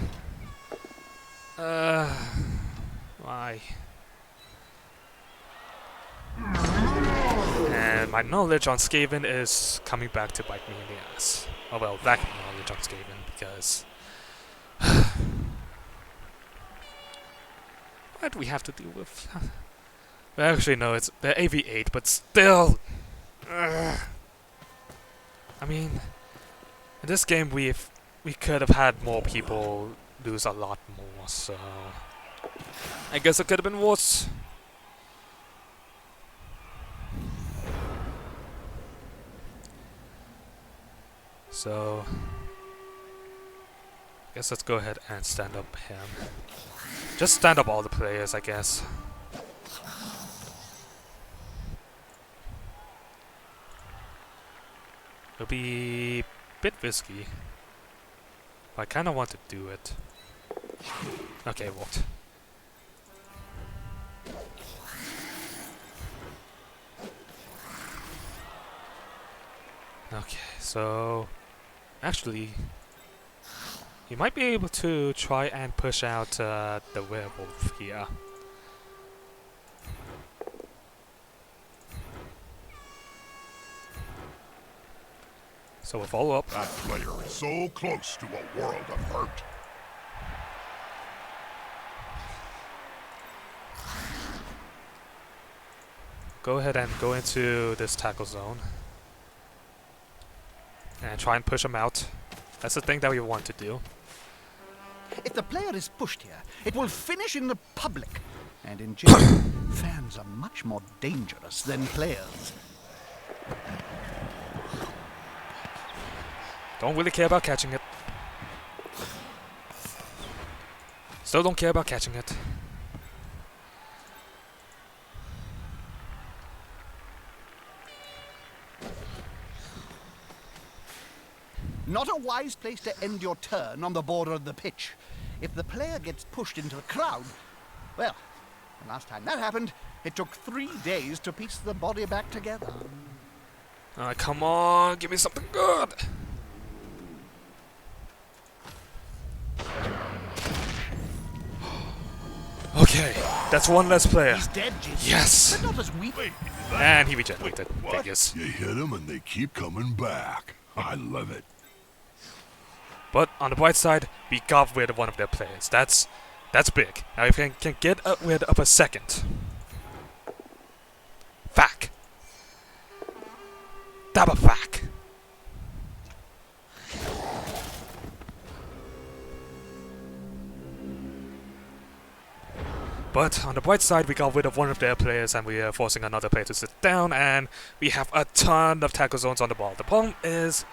Why? And my knowledge on Skaven is coming back to bite me in the ass. Oh well, lack of knowledge on Skaven because... What do we have to deal with? Well, actually, no, it's the AV8, but still... I mean... In this game, we could have had more people lose a lot more, so... I guess it could have been worse. So... I guess let's go ahead and stand up him. Just stand up all the players, I guess. It'll be a bit risky. But I kinda want to do it. Okay, it worked. Okay, so... Actually... You might be able to try and push out the werewolf here. So we'll follow up. That player is so close to a world of hurt. Go ahead and go into this tackle zone. And try and push him out. That's the thing that we want to do. If the player is pushed here, it will finish in the public. And in general, fans are much more dangerous than players. Don't really care about catching it. Still don't care about catching it. Not a wise place to end your turn on the border of the pitch. If the player gets pushed into the crowd, well, the last time that happened, it took 3 days to piece the body back together. Alright, come on, give me something good. Okay, that's one less player. He's dead, Jim. Yes! But not as weak. And he regenerated. What? Figures. You hit them and they keep coming back. I love it. But on the bright side, we got rid of one of their players. That's big. Now if we can get rid of a second. Fuck. Double fuck. But on the bright side, we got rid of one of their players and we are forcing another player to sit down, and we have a ton of tackle zones on the ball. The problem is,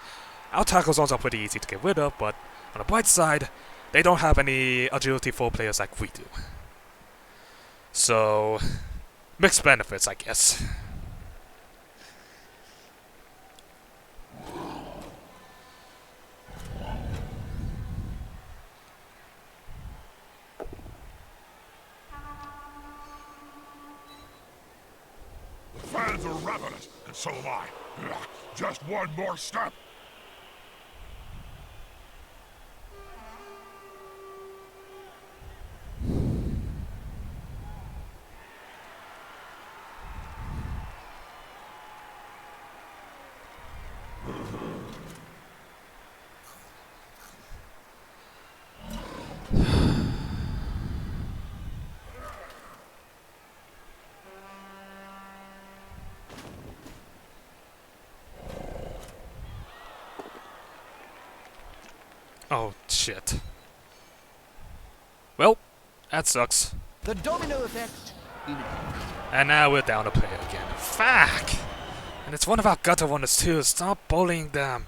our tackle zones are pretty easy to get rid of, but on the bright side, they don't have any agility 4 players like we do. So, mixed benefits, I guess. Fans are ravenous, and so am I. Ugh, just one more step. Oh, shit. Well, that sucks. The domino effect. And now we're down a player again. Fuck! And it's one of our gutter runners too. Stop bullying them.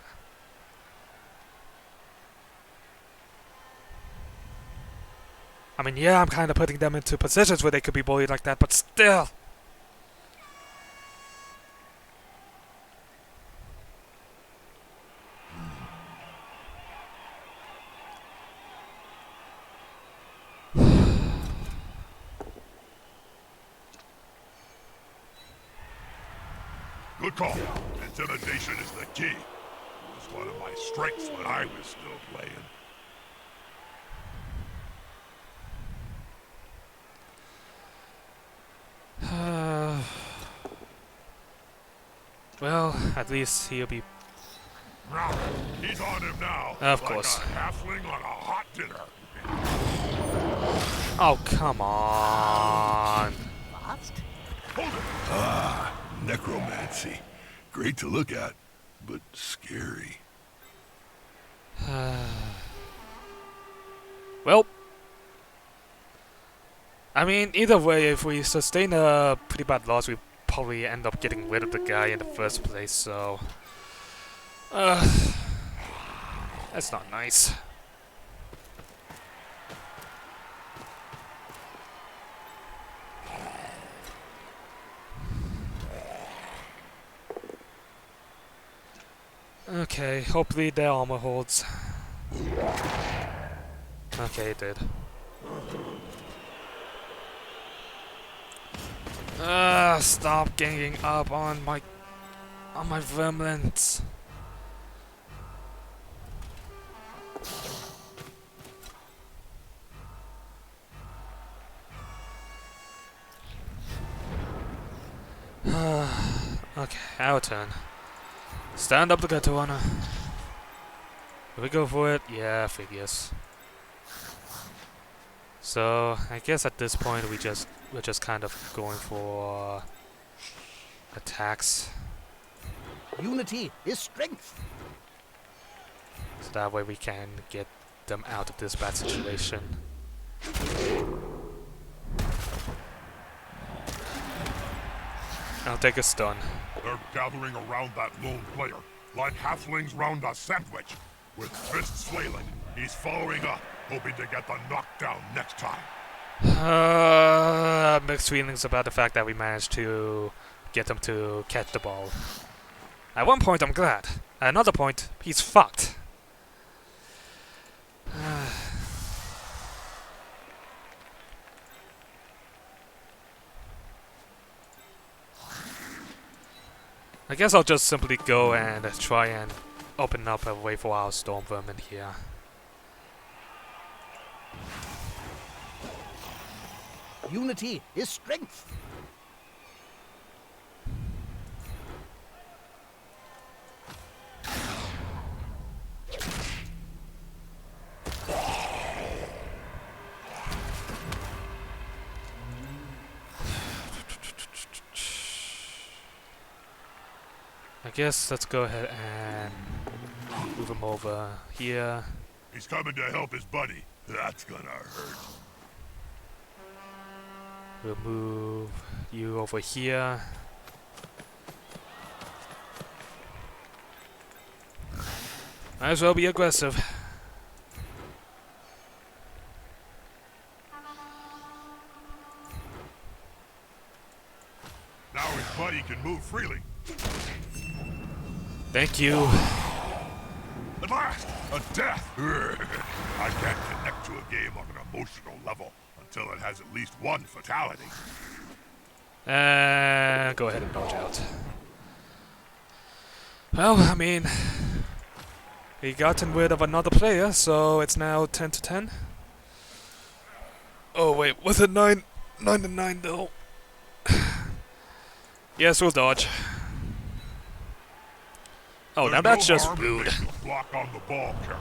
I mean, yeah, I'm kind of putting them into positions where they could be bullied like that, but still. Good call. Intimidation is the key. It was one of my strengths when I was still playing. Well, at least he'll be... He's on him now. Of like course. a halfling on a hot dinner. Oh, come on. Fast? Hold it. Ah, necromancy. Great to look at, but scary. Well, I mean, either way, if we sustain a pretty bad loss, we probably end up getting rid of the guy in the first place, so... that's not nice. Okay, hopefully their armor holds. Okay, it did. Stop ganging up on my vermins. Okay, our turn. Stand up the Katana. Can we go for it? Yeah, figures. So I guess at this point we're just kind of going for attacks. Unity is strength. So that way we can get them out of this bad situation. I'll take a stun. They're gathering around that lone player, like halflings round a sandwich. With fists flailing, he's following up, hoping to get the knockdown next time. Mixed feelings about the fact that we managed to get him to catch the ball. At one point I'm glad. At another point, he's fucked. I guess I'll just simply go and try and open up a way for our storm vermin here. Unity is strength. I guess let's go ahead and move him over here. He's coming to help his buddy. That's gonna hurt. We'll move you over here. Might as well be aggressive. Now his buddy can move freely. Thank you. At last, a death! I can't connect to a game on an emotional level until it has at least one fatality. Go ahead and dodge out. Well, I mean, we gotten rid of another player, so it's now 10 to 10. Oh wait, was it 9 to 9 though? Yes, we'll dodge. Oh, now that's just rude. Block on the ball carrier.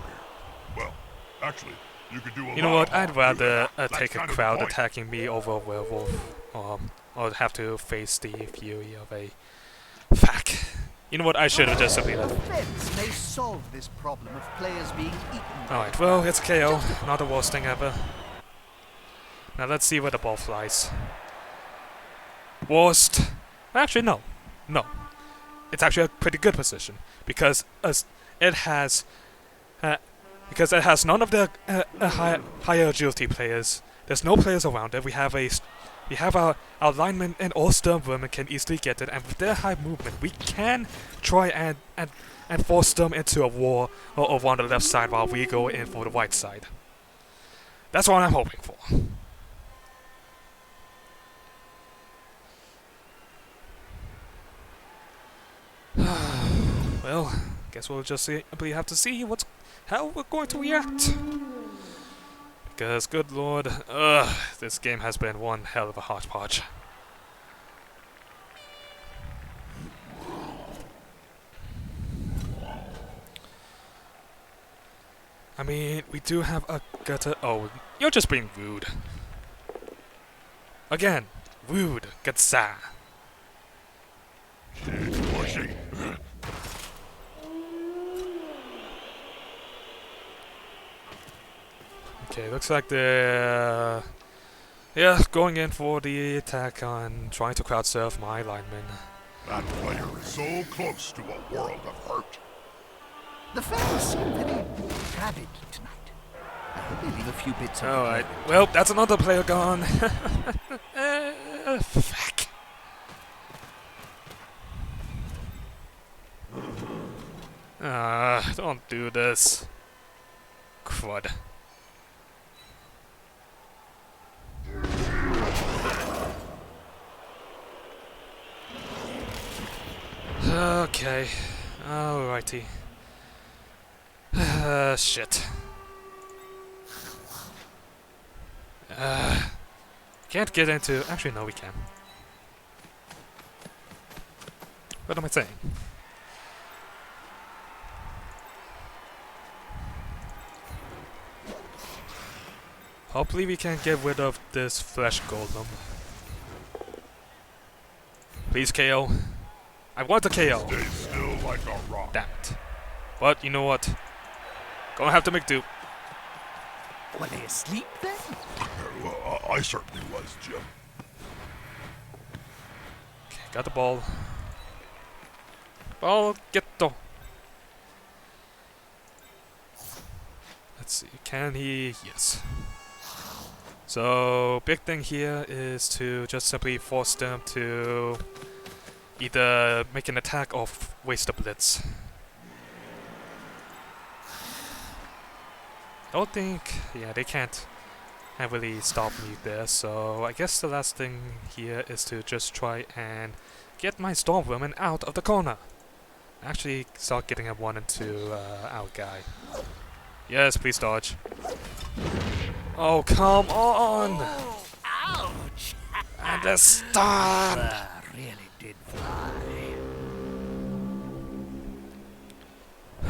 Well, actually, you could do a You know what? I'd rather That's take a kind of the crowd point. attacking me over a werewolf, or have to face the fury of a fuck. You know what? I should have just simply left. Defense may solve this problem of players being eaten. Alright, well, it's KO. Not the worst thing ever. Now let's see where the ball flies. Worst. Actually, no. No. It's actually a pretty good position because it has none of the higher agility players. There's no players around it. We have our linemen and all stern women can easily get it, and with their high movement, we can try and force them into a war over on the left side while we go in for the right side. That's what I'm hoping for. Well, guess we'll just simply have to see how we're going to react. Because, good lord, this game has been one hell of a hodgepodge. I mean, we do have a gutter. Oh, you're just being rude. Again, rude, Gatsa. Pushing. Okay, looks like they're going in for the attack on trying to crowd surf my lineman. That player is so close to a world of hurt. The fans seem very rabid tonight. I hope they leave a few bits of Alright, well, that's another player gone. Fuck. Don't do this. Crud. Okay. Alrighty. Shit. Can't get into... Actually, no, we can. What am I saying? Hopefully we can get rid of this flesh golem. Please KO. I want a KO. Stay still like a rock. Damn it. But you know what? Gonna have to make do. Were they asleep then? Well, I certainly was, Jim. Okay, got the ball. Ball, get the... Let's see, can he... Yes. So, big thing here is to just simply force them to either make an attack or waste a blitz. I don't think... Yeah, they can't heavily stop me there, so I guess the last thing here is to just try and get my Stormwoman out of the corner. Actually, start getting a 1 and 2 our guy. Yes, please dodge. Oh, come on! Oh, ouch! And the stun! Really did fly.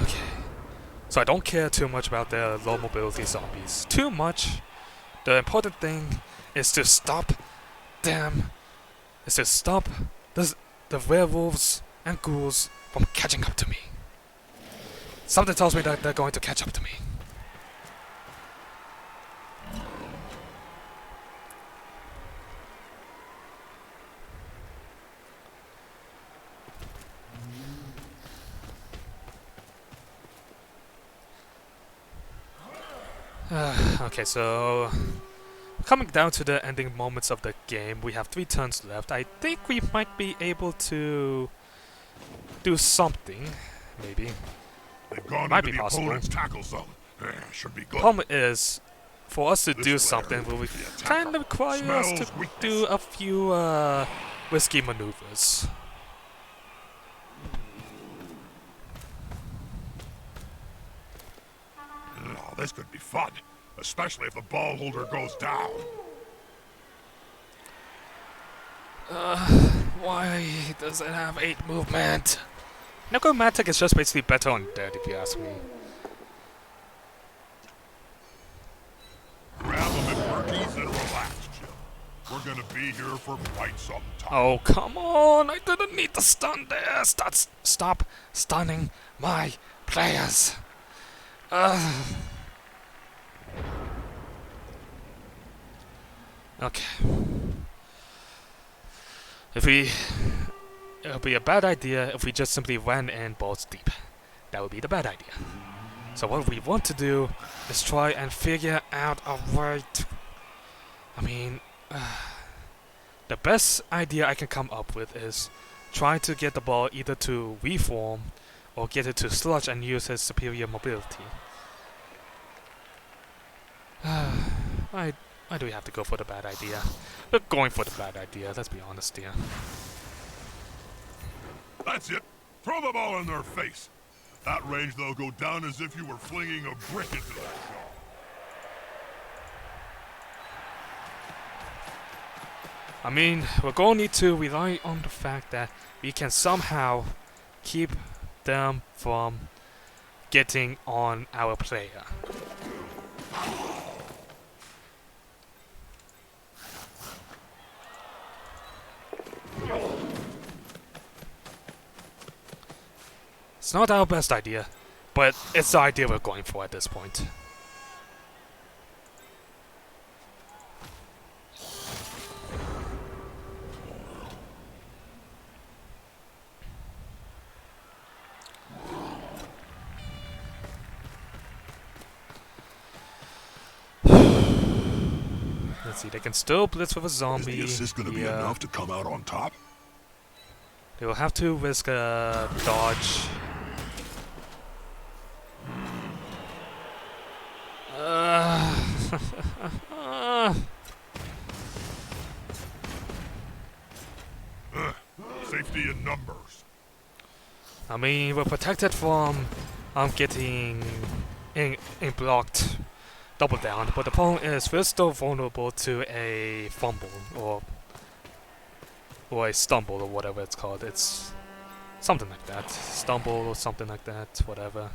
Okay. So I don't care too much about the low mobility zombies. Too much. The important thing is to stop them. Is to stop the werewolves and ghouls from catching up to me. Something tells me that they're going to catch up to me. Okay, so coming down to the ending moments of the game, we have 3 turns left. I think we might be able to do something, maybe. They've gone Might into be the possible. opponent's tackle zone. Should be good. Problem is, for us to This do player, something, will the attacker, kind of require us to smells weakness. do a few risky maneuvers. Oh, this could be fun, especially if the ball holder goes down. Why does it have 8 movement? Necromantic is just basically better on dead, if you ask me. Grab them in turkeys and relax, Jim. We're gonna be here for quite some time. Oh, come on! I didn't need to stun there! Stop stunning my players! Okay. It would be a bad idea if we just simply ran in balls deep. That would be the bad idea. So what we want to do is try and figure out a way to... I mean... the best idea I can come up with is trying to get the ball either to reform or get it to sludge and use his superior mobility. Why do we have to go for the bad idea? We're going for the bad idea, let's be honest here. That's it. Throw the ball in their face. At that range, they'll go down as if you were flinging a brick into their jaw. I mean, we're going to need to rely on the fact that we can somehow keep them from getting on our player. It's not our best idea, but it's the idea we're going for at this point. Let's see, they can still blitz with a zombie. Is this gonna be enough to come out on top? They will have to risk a dodge. Safety in numbers. I mean, we're protected from getting in blocked double down, but the problem is we're still vulnerable to a fumble or a stumble or whatever it's called. It's something like that. Stumble or something like that, whatever.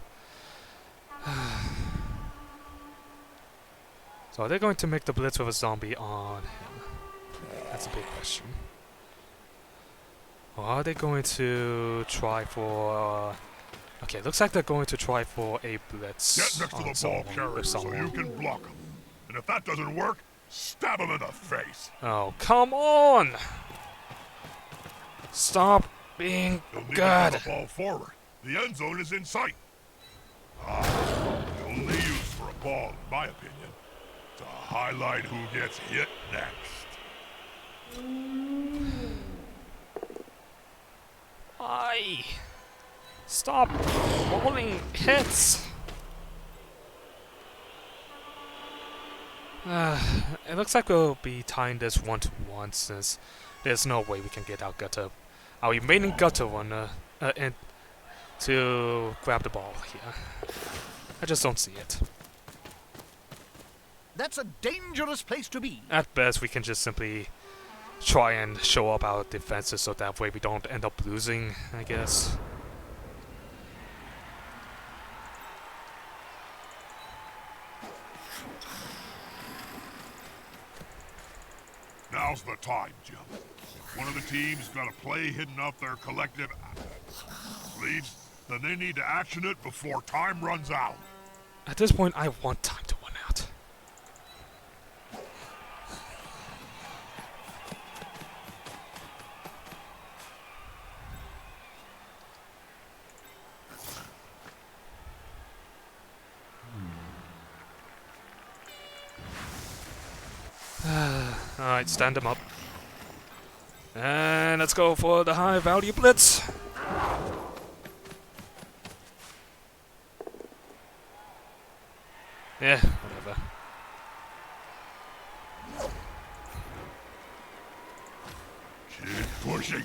So are they going to make the blitz with a zombie on him? That's a big question. Or are they going to try for... okay, looks like they're going to try for a blitz. Get next to the ball carrier so you can block them. And if that doesn't work, stab him in the face. Oh, come on! Stop being You'll need to good! throw the ball forward. The end zone is in sight. The only use for a ball, in my opinion, to highlight who gets hit next. Why? Stop rolling hits! It looks like we'll be tying this 1-1 since there's no way we can get our remaining gutter runner in to grab the ball here. I just don't see it. That's a dangerous place to be. At best, we can just simply try and show up our defenses so that way we don't end up losing, I guess. Now's the time, Jim. If one of the teams got a play hidden up their collective sleeves, then they need to action it before time runs out. At this point, I want time to run out. Alright, stand them up. And let's go for the high value blitz. Yeah, whatever. Keep pushing.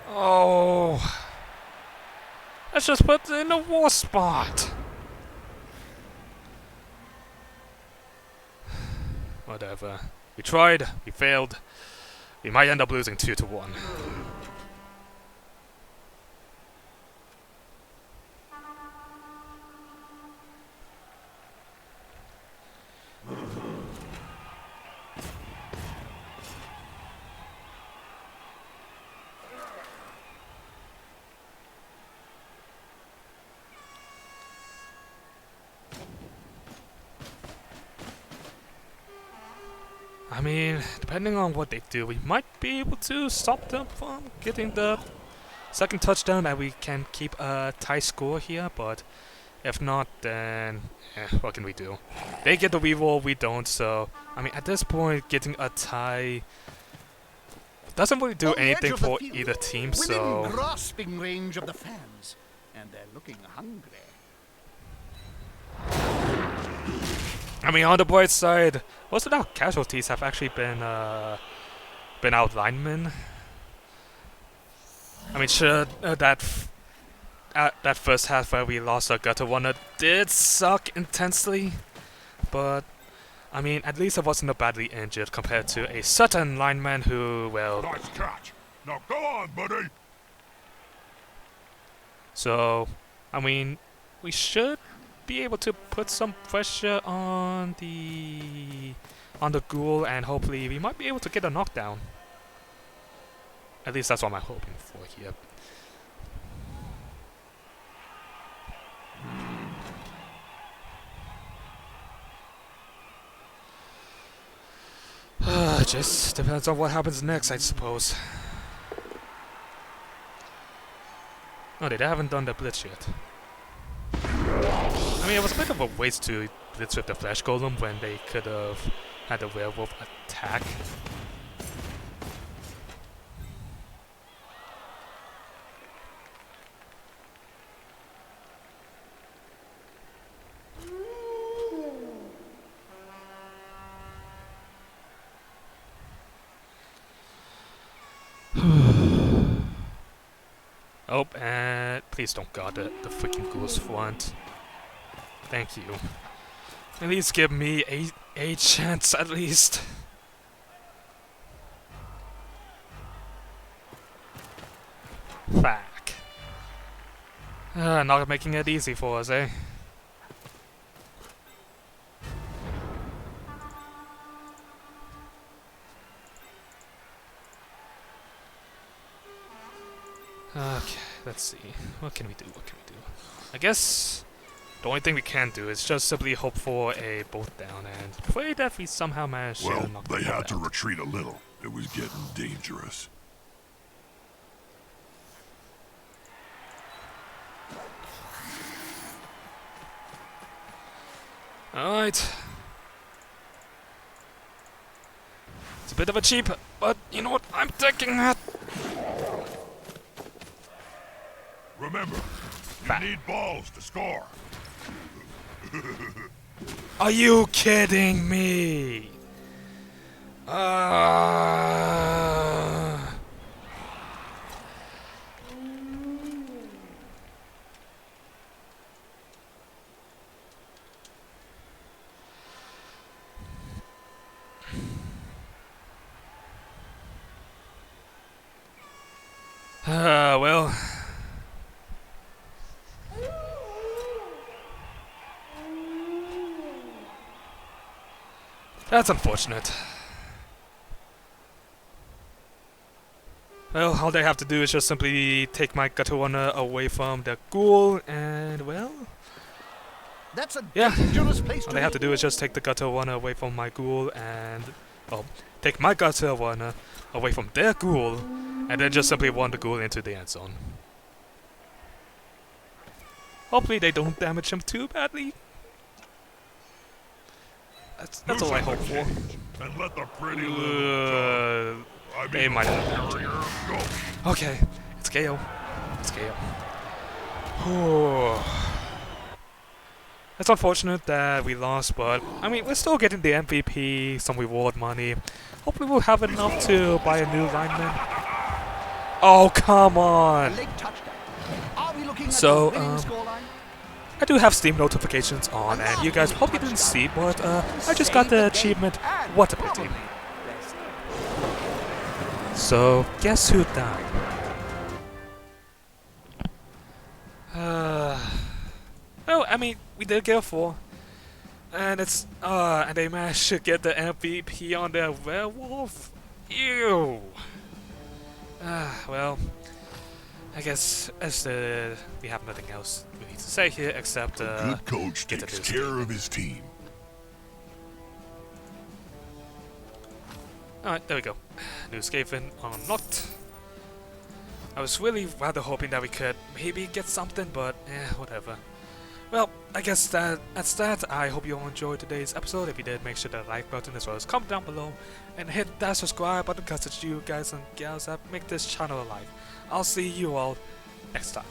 Oh. Let's just put it in the war spot. Whatever. We tried, we failed. We might end up losing 2-1. I mean, depending on what they do, we might be able to stop them from getting the second touchdown and we can keep a tie score here, but if not, then what can we do? They get the reroll, we don't, so I mean, at this point, getting a tie doesn't really do anything for either team, so... Within grasping range of the fans, and they're looking hungry. I mean, on the bright side, most of our casualties have actually been our linemen. I mean, sure, that first half where we lost our gutter runner did suck intensely, but I mean, at least I wasn't badly injured compared to a certain lineman who, well... Nice catch. Now go on, buddy. So, I mean, we should be able to put some pressure on the ghoul, and hopefully we might be able to get a knockdown. At least that's what I'm hoping for here. Just depends on what happens next, I suppose. Oh, they haven't done the blitz yet. I mean, it was a bit of a waste to blitz with the flash golem when they could have had the werewolf attack. Oh, and please don't guard the freaking ghoul's front. Thank you. At least give me a chance, at least. Fuck. Not making it easy for us, eh? Okay, let's see. What can we do? What can we do? I guess the only thing we can do is just simply hope for a bolt down and pray that we somehow manage to knock them Well, they had out. to retreat a little. It was getting dangerous. Alright. It's a bit of a cheap, but you know what? I'm taking that. Remember, Back. you need balls to score. Are you kidding me? Well. That's unfortunate. Well, all they have to do is just simply take my Gatawana away from the ghoul, and well... That's a Yeah. dangerous place All to they have be. to do is just take the Gatawana away from my ghoul, and... well, take my Gatawana away from their ghoul, and then just simply run the ghoul into the end zone. Hopefully they don't damage him too badly. That's all I hope for. And let the pretty little They might have warrior go. Okay, it's KO. It's KO. Whew. It's unfortunate that we lost, but I mean, we're still getting the MVP, some reward money. Hopefully we'll have enough to buy a new lineman. Oh, come on! Late touchdown. Are we looking at So, the winning scoreline? I do have Steam notifications on, and you guys probably didn't see, but I just got the achievement, What a Pity. So, guess who died? Oh, I mean, we did get a 4. And it's, and they managed to get the MVP on their werewolf? Ew! Well, I guess we have nothing else we need to say here except, Good coach get takes the care of his team. Alright, there we go. New Skaven unlocked. I was really rather hoping that we could maybe get something, but whatever. Well, I guess that's that. I hope you all enjoyed today's episode. If you did, make sure to like button as well as comment down below and hit that subscribe button because it's you guys and gals that make this channel alive. I'll see you all next time.